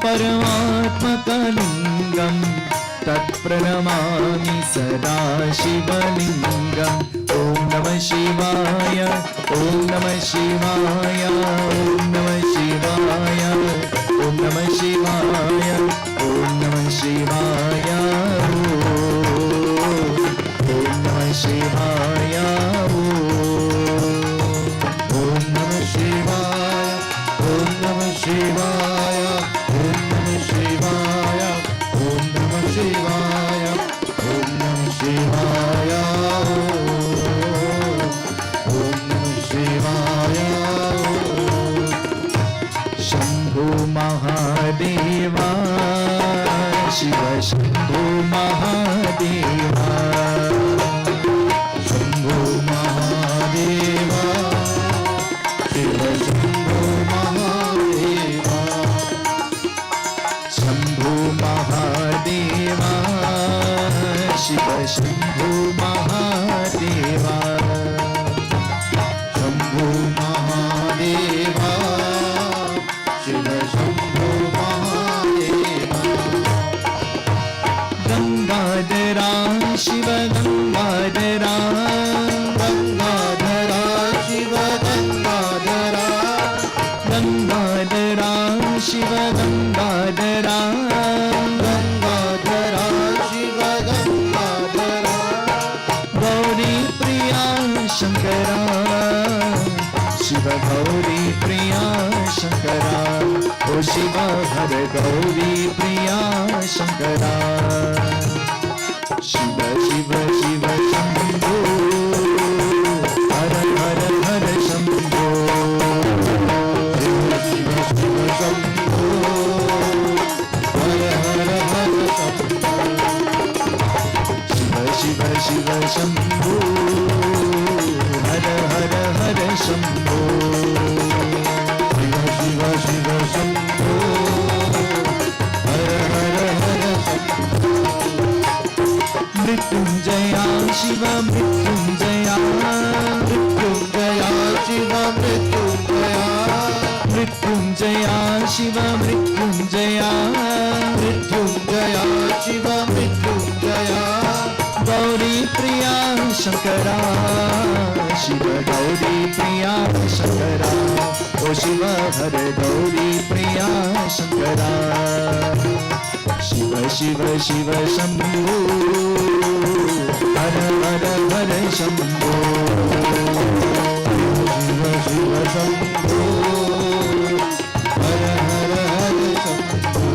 Paramatmakalingam, Tat Pranamami Sada Shivalingam. Om Namah Shivaya, Om Namah Shivaya, Om Namah Shivaya, Om Namah Shivaya, Om Namah Shivaya, Om Namah Shivaya, Om Namah Shivaya, Om Namah Shivaya, Om Namah Shivaya, Om Namah Shivaya, Om Namah Shivaya, Om Namah Shivaya. Shambhu Mahadeva, Shiva Shambhu Mahadeva, Shambhu Mahadeva, Shiva Shambhu Mahadeva, Shambhu Mahadeva, Shiva Shambhu Mahadeva, Shambhu Mahadeva, Shiva Shambhu Mahadeva. Gangadhara Shiva Gangadhara, Gangadhara Shiva Gangadhara, Gangadhara Shiva Gangadhara, Gangadhara Shiva Gangadhara. Gauri Priya Shankara, Shiva Gauri Priya Shankara, O Shiva Hare Gauri Priya Shankara. Shiva Shiva Shiva Shambho, Hara Hara Hara Shambho, Shiva Shiva Shiva Shambho, Hara Hara Hara Shambho, Shiva Shiva Shiva Shambho, Hara Hara Hara Shambho, Shiva Shiva Shiva Shambho, Hara Hara Hara Shambho. Mrityunjaya Shiva Mrityunjaya, Mrityunjaya Shiva Mrityunjaya, Mrityunjaya Shiva Mrityunjaya, Mrityunjaya Shiva Mrityunjaya. Gauri Priya Shankara, Shiva Gauri Priya Shankara, O Shiva Hare Gauri Priya Shankara. Shiva Shiva Shiva Shambho, Hara Hara Hara Shambho, Shiva Shiva Shambho, Hara Hara Hara Shambho,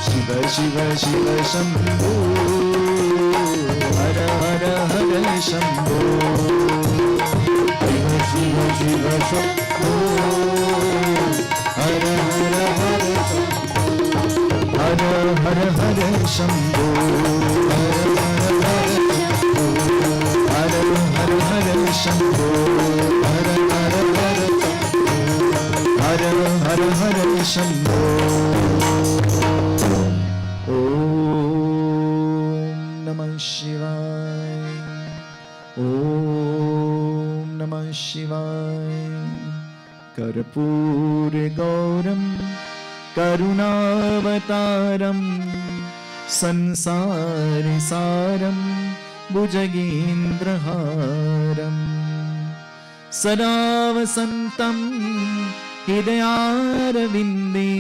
Shiva Shiva Shiva Shambho, Hara Hara Hara Shambho, Shiva Shiva Shiva Shambho, Hara Hara Hara Shambho. Hara Hara Hara Shambho, Hara Hara Hara Shambho, Hara Hara Hara Shambho, Hara Hara Hara Shambho. Om Namah Shivaya, Om Namah Shivaya. Karpure Gauram Karunavataram, Sansari Saram, Bhujagendraharam, Sada Vasantam Hidayarvinde,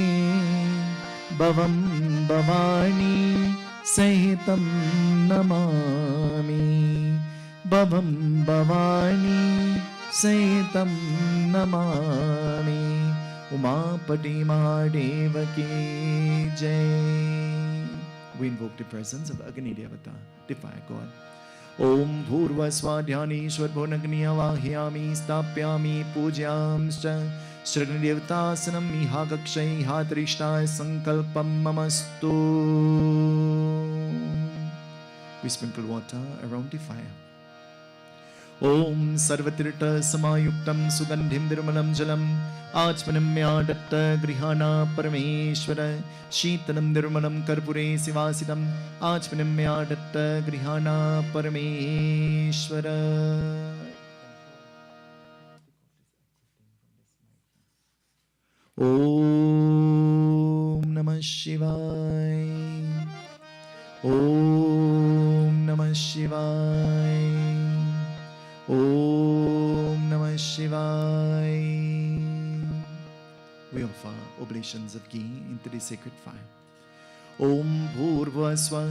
Bhavam Bhavani Sahitam Namami, Bhavam Bhavani Sahitam Namami. Umapati Mahadevaki Jai. We invoke the presence of Agni Devata, the fire god. ॐ भूर्वस्वाध्यानीश्वर भुवनग्नियवाह्यामि स्थाप्यामि पूज्यांश्च श्रग्निदेवतासनं मिहाकक्षै हातरिष्टाय सङ्कल्पं ममस्तु. We sprinkle water around the fire. ॐ सर्वतीर्थसमायुक्तं सुगन्धिं निर्मलं जलम् आचमनं म्यादत्त गृहाणा परमेश्वर. शीतलं निर्मलं कर्पूरे शिवासितम् आचमनं म्यादत्त गृहाणा परमेश्वर. ॐ नमः शिवाय. ॐ नमः शिवाय. Om Namah Shivaya. We offer oblations of ghee into the sacred fire. Om Bhurvasva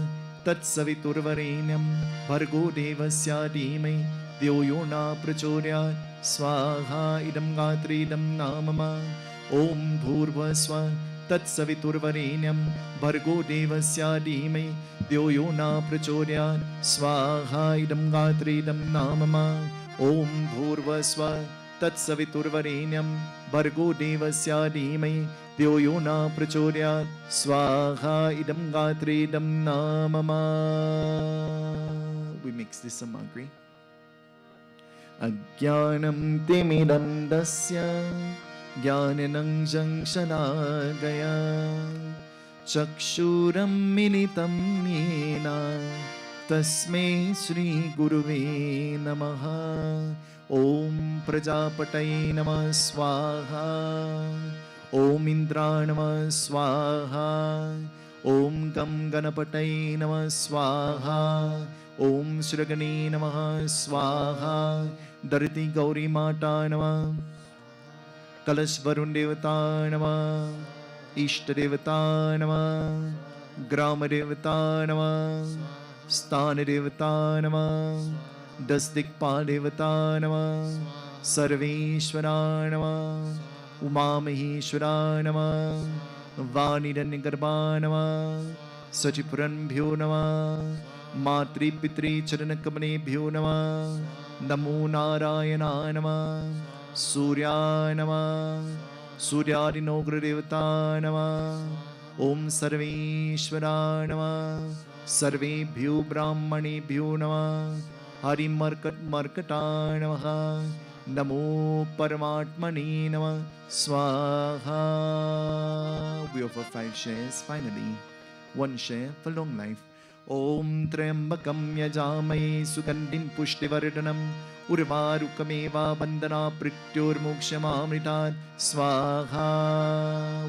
Tatsaviturvarenyam Bhargo Devasya Dhimai Dhyo Yona Prachodayat Swaha Idam Gaayatri Idam Namama. Om Bhurvasva Tatsaviturvarenyam Bhargo Devasya Dhimai Dhyo Yona Prachodayat Swaha Idam Gaayatri Idam Namama. Om Bhurvasva Tatsaviturvarenyam Bhargo Devasya Dhimai Dhyo Yona Prachodayat Swaha Idam Gaayatri Idam Namama. We mix this samagri. Ajnanam timidam dasya Jnananam shanagaya Chakshuram militam yena Tasmai Shri Guruve Namaha. Om Prajapataye Namah Swaha. Om Indra Namah Swaha. Om Gam Ganapataye Namah Swaha. Om Shragane Namah Swaha. Dariti Gauri Mata Namah. Kalash Varun Devata Namah. Ishta Devata Namah. Grama Devata Namah. Sthana Devata Namah. Dasdikpal Devata Namah. Sarveshwara Namah. Uma Maheshwara Namah. Vanidanyagarbha Namah. Sachipuranbhyo Namah. Matri Pitri Charanakamnebhyo Namah. Namo Narayana Namah. Surya Namah. Suryadinogra Devata Namah. Om Sarveshwara Namah. Sarvebhyo Brahmanebhyo Namah. Hari Markat Markata Namah. Namo Paramatmane Namah. Swaha. We offer 5 shares finally. 1 share for long life. Om Trambakam Yajamaye Sugandhim Pushtivardhanam Urvarukαμeva Bandana Prityor Mokshamamritat Swaha.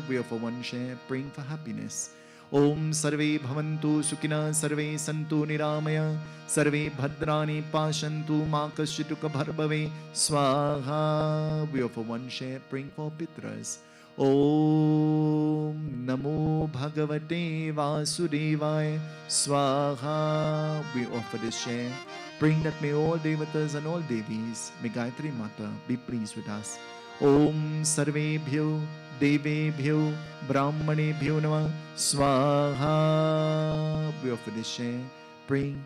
We offer 1 share praying for happiness. Om Sarve Bhavantu Sukhina Sarve Santu Niramaya Sarve Bhadrani Pashantu Makashituka Bharbave Swaha. We offer 1 share praying for Pitras. Om Namo Bhagavate Vasudevaya Swaha. We offer this share praying that may all devatas and all devis, may Gaayatri Mata be pleased with us. Om Sarvebhyo Devebhyo Brahmanebhyo Namah Swaha. We offer this share praying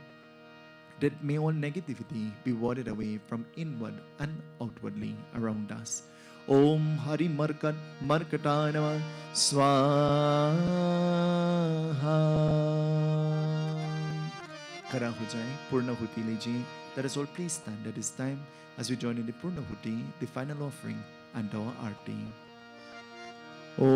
that may all negativity be warded away from inward and outwardly around us. Om Hari Markat Markata Namah Swaha. Kara ho jaye, Purnahuti lijiye. Let us all please stand at this time as we join in the Purnahuti, the final offering and our Arti. Om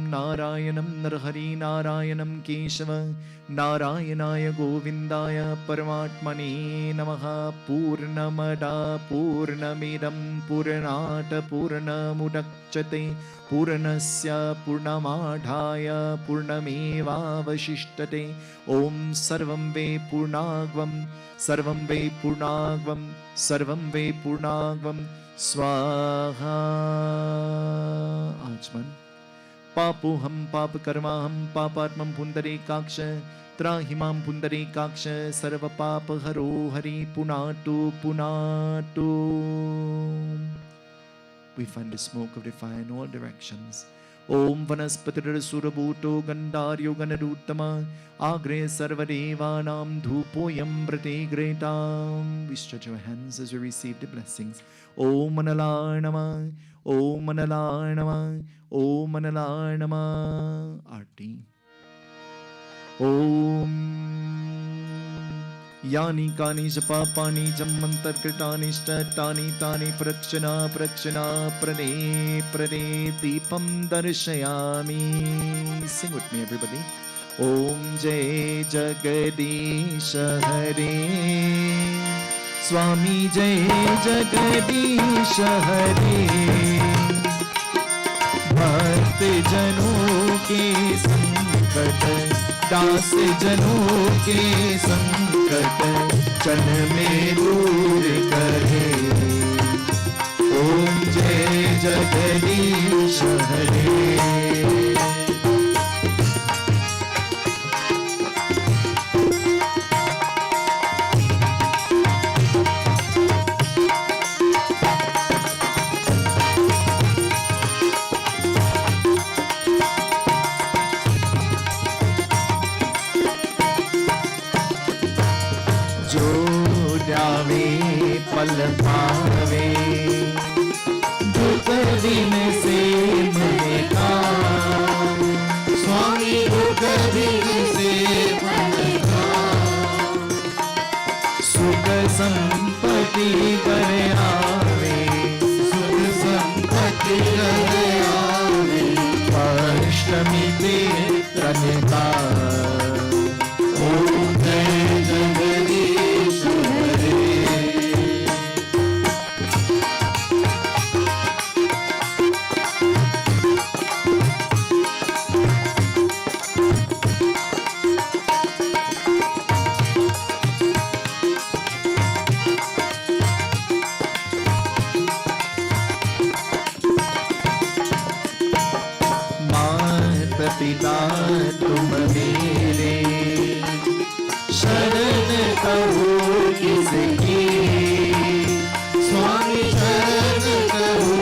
Narayanam Narhari Narayanam Keshava Narayanaya Govindaya Paramatmane Namaha. Purnamada Purnamidam Purnata Purnamudakchate Purnasya Purnamadhaya Purnameva Vasishtate. Om Sarvam Ve Purnagvam Sarvam Ve Purnagvam Sarvam Ve Purnagvam Swaha. Achman Papuham Papakarmaham Papatmam Pundarekaksha Trahimam Pundarekaksha Sarva Papa Haro Hari Punatu Punatu. We find the smoke of the fire in all directions. ओम वनस्पतिर्सुरभूतो गंधार्यो गणरूत्तमा आग्रे सर्वदेवानां धूपोऽयं व्रते ग्रेताम्. We stretch our hands as we receive the blessings. Om Manalaaya Namah, Om Manalaaya Namah, Om Manalaaya Namah. Aarti. Om यानि कानि च पापानि जन्मन्तर्कृतानि तानि तानि प्रक्षणा प्रक्षणा प्रणे प्रणे दीपं दर्शयामि. Sing with me everybody. Om Jai Jagadish Hare Swami Jai Jagadish Hare. भक्त जनों के संकट दास जनों के संकट क्षण में दूर करे. ओम जय जगदीश हरे. पल पावे दुख दिन से मने का. स्वामी दुख दिन से मने का. सुख संपत्ति पर आवे सुख संपत्ति पर आवे. अष्टमी पे तन का. ओम जय जगदीश हरे. पिता तुम मेरे शरण कहो किसकी. स्वामी शरण कहो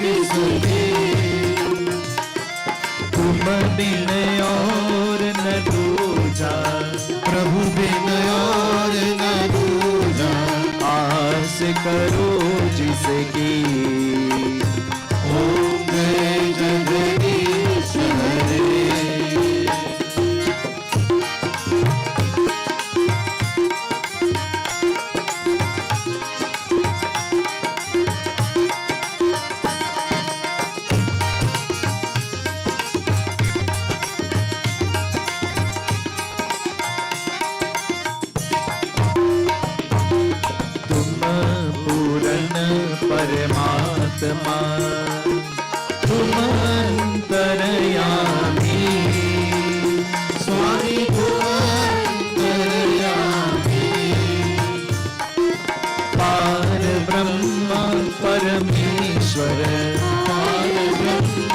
किसकी. तुम बिन और न दूजा प्रभु बिन और न दूजा. आस करो जिसकी. ओम जय जगदीश हरे. परमात्मा तुम अंतर्यामी. स्वामी तुम अंतर्यामी. पार ब्रह्म परमेश्वर पार ब्रह्म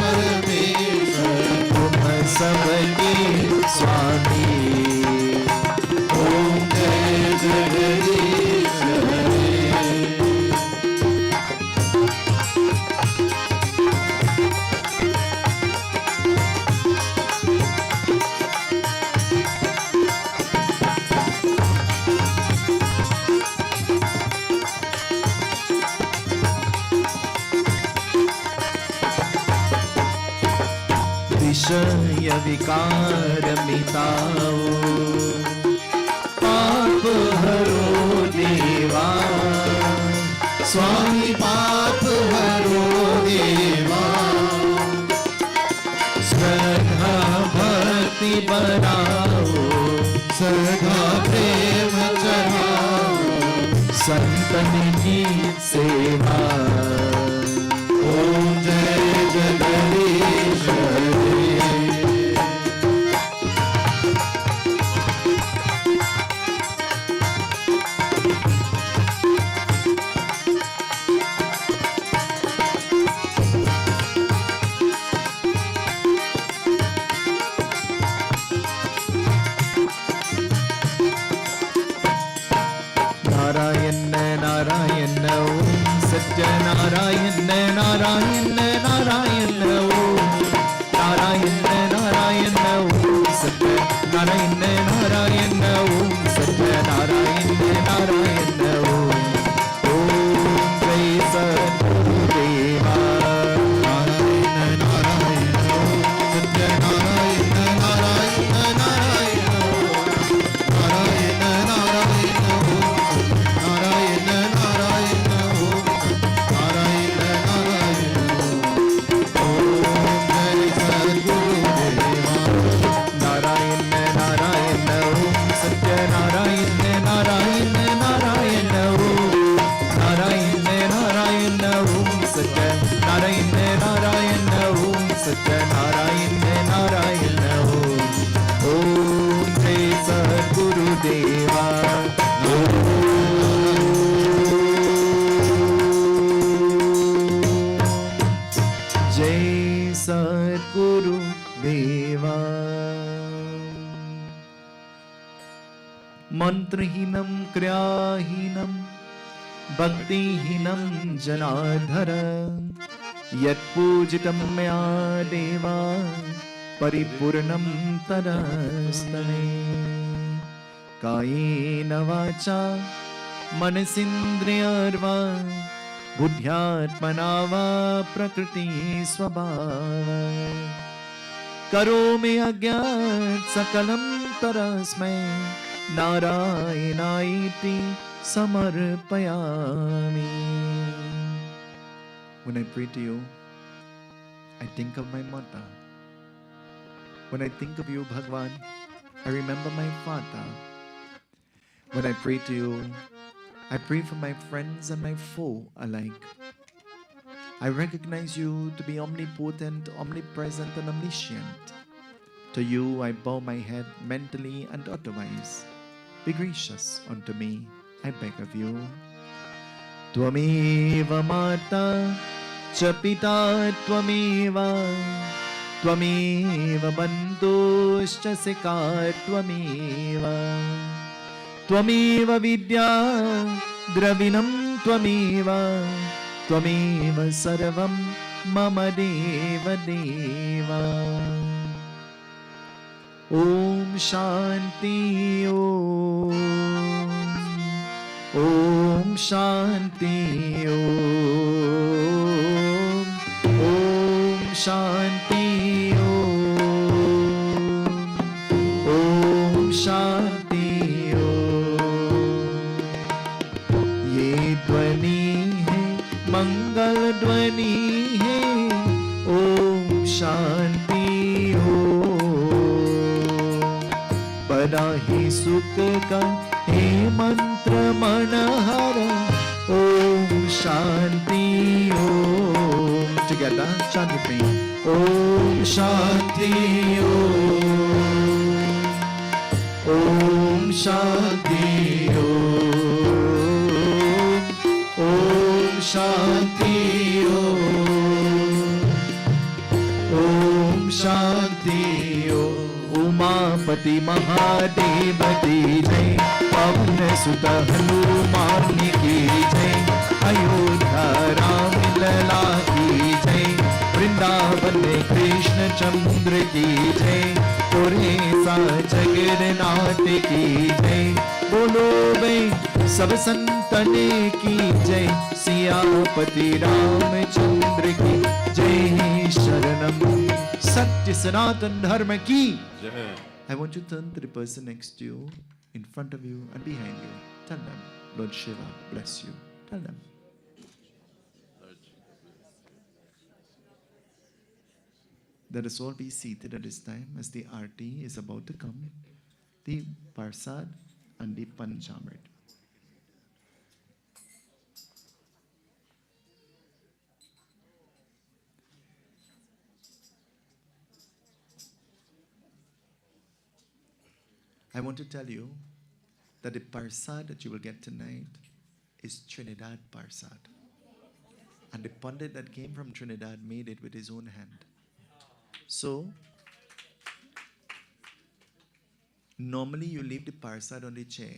परमेश्वर. तुम सबके स्वामी. ओम जय जगदीश हरे. विषय विकार मिटाओ पाप हरो देवा. स्वामी पाप हरो देवा. श्रद्धा भक्ति बढ़ाओ श्रद्धा प्रेम चढ़ाओ. संतन की सेवा. ओम जय जगदीश हरे. नारायण नारायण ओम सत्य नारायण नारायण नारायण ओम. Satya Narayana Narayana Om Satya Narayana Narayana Om Jai Sadguru Deva Jai Sadguru Deva Mantrahinam Kriyahinam Bhaktihinam Janadhara Yat Pujitam Maya Deva Paripurnam Tarastane Kayena Vacha Manasindriyarva Buddhyatmana va Prakriti Swabhava Karomi Agyat Sakalam Tarasmai Narayanaiti Samarpayami. When I pray to you, I think of my mother. When I think of you, Bhagwan, I remember my father. When I pray to you, I pray for my friends and my foe alike. I recognize you to be omnipotent, omnipresent, and omniscient. To you I bow my head mentally and otherwise. Be gracious unto me, I beg of you. Tvameva mata cha pita tvameva Tvameva bandhuscha sika tvameva Tvameva vidya dravinam tvameva Tvameva sarvam mama deva deva Om Shanti Om Om Shanti Om Om Shanti Om Om Shanti Om Ye dhvani hai Mangal dhvani hai Om Shanti Om बड़ा ही सुख का हे मंत्र Manahara Om Shanti Om together chant with me Om Shanti Om Shanti Om Shanti Om Shanti Umapati Mahadev की जय पवन सुत हनुमान की जय अयोध्या राम लला की जय वृंदावन कृष्ण चंद्र की जय पुरेसा जगन्नाथ की जय बोलो भाई सब संतन की जय सियापति रामचंद्र की जय शरणम सत्य सनातन धर्म की I want you to turn to the person next to you, in front of you and behind you. Tell them, Lord Shiva bless you. Tell them. Let us all be seated at this time as the arti is about to come, the Parsad and the Panchamrit. I want to tell you that the Parsad that you will get tonight is Trinidad Parsad. And the Pundit that came from Trinidad made it with his own hand. So, normally you leave the Parsad on the chair.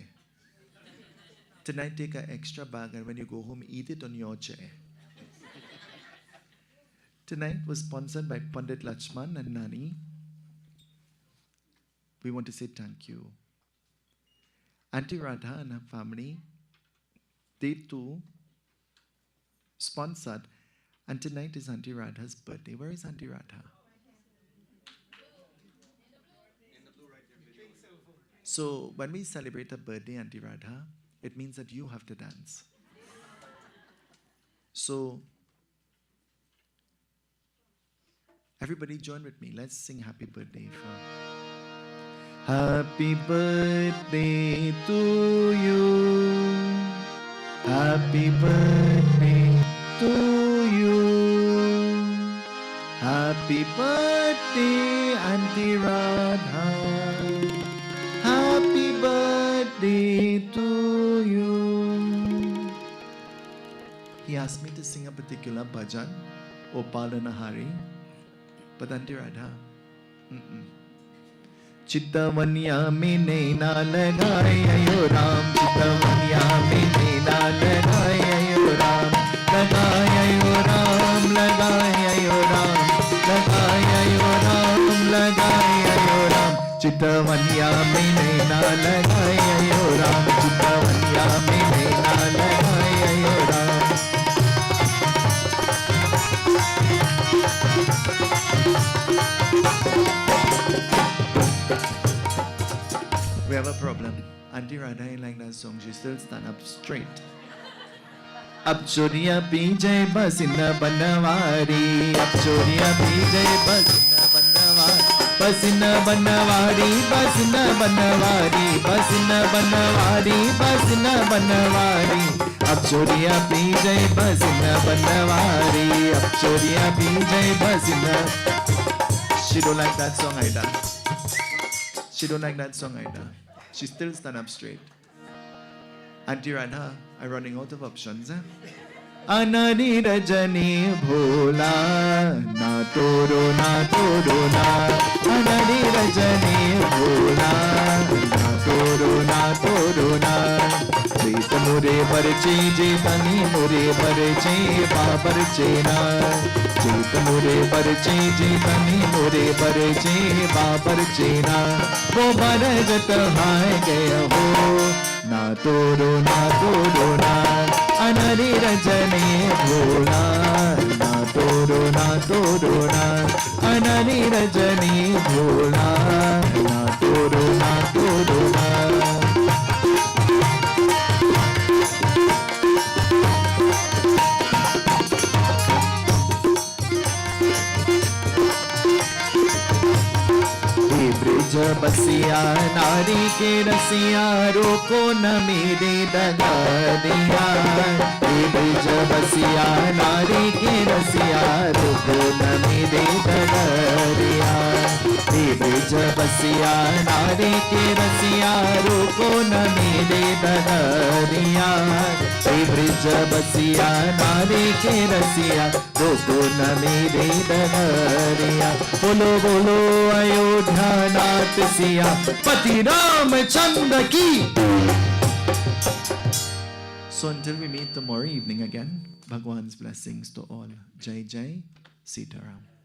Tonight take an extra bag and when you go home, eat it on your chair. Tonight was sponsored by Pandit Lachman and Nani. We want to say thank you. Auntie Radha and her family, they too sponsored. And tonight is Auntie Radha's birthday. Where is Auntie Radha? So when we celebrate a birthday, Auntie Radha, it means that you have to dance. So everybody join with me. Let's sing happy birthday for Happy birthday to you. Happy birthday to you. Happy birthday, Auntie Radha. Happy birthday to you. He asked me to sing a particular bhajan, O Palanahari, but Auntie Radha, चितवनिया में नैना लगाए अयो राम, चितवनिया में नैना लगाए अयो राम, लगाए अयो राम, लगाए अयो राम, लगाए अयो राम, लगाए अयो राम, चितवनिया में नैना लगाए अयो राम, चितवनिया में नैना लगाए अयो Ram. We have a problem. Auntie Radha ain't like that song. She still stand up straight. Ab choriya pijay basina banawari. Ab choriya pijay basina banawari. Basina banawari, basina banawari, basina banawari, basina banawari. Ab choriya pijay basina banawari. Ab choriya pijay basina. She don't like that song either. She don't like that song either. She still stand up straight. Auntie Radha, I'm running out of options. Anani Rajani Bhola, na toro na. Anani Rajani Bhola, na toro na. Jeet mure barche, jeetani mure barche, babar chena. Jeet mure barche, jeetani mure barche, babar chena. वो बरजत हाय गया हो, ना तोड़ो ना, अनरी रजनी भोला, ना तोड़ो ना, अनरी रजनी भोला, ना तोड़ो ना. ब्रिज बसिया नारी के रसिया, रोको न मेरे डगरिया. ब्रिज बसिया नारी के रसिया, रोको न मेरे डगरिया. ब्रिज बसिया नारी के रसिया, रोको न मेरे डगरिया. ब्रिज बसिया नारी के रसिया, रोको न मेरे डगरिया. बोलो बोलो अयोध्या नाथ सिया पति रामचंद्र की. So until we meet tomorrow evening again, Bhagwan's blessings to all. Jai Jai Seethahal.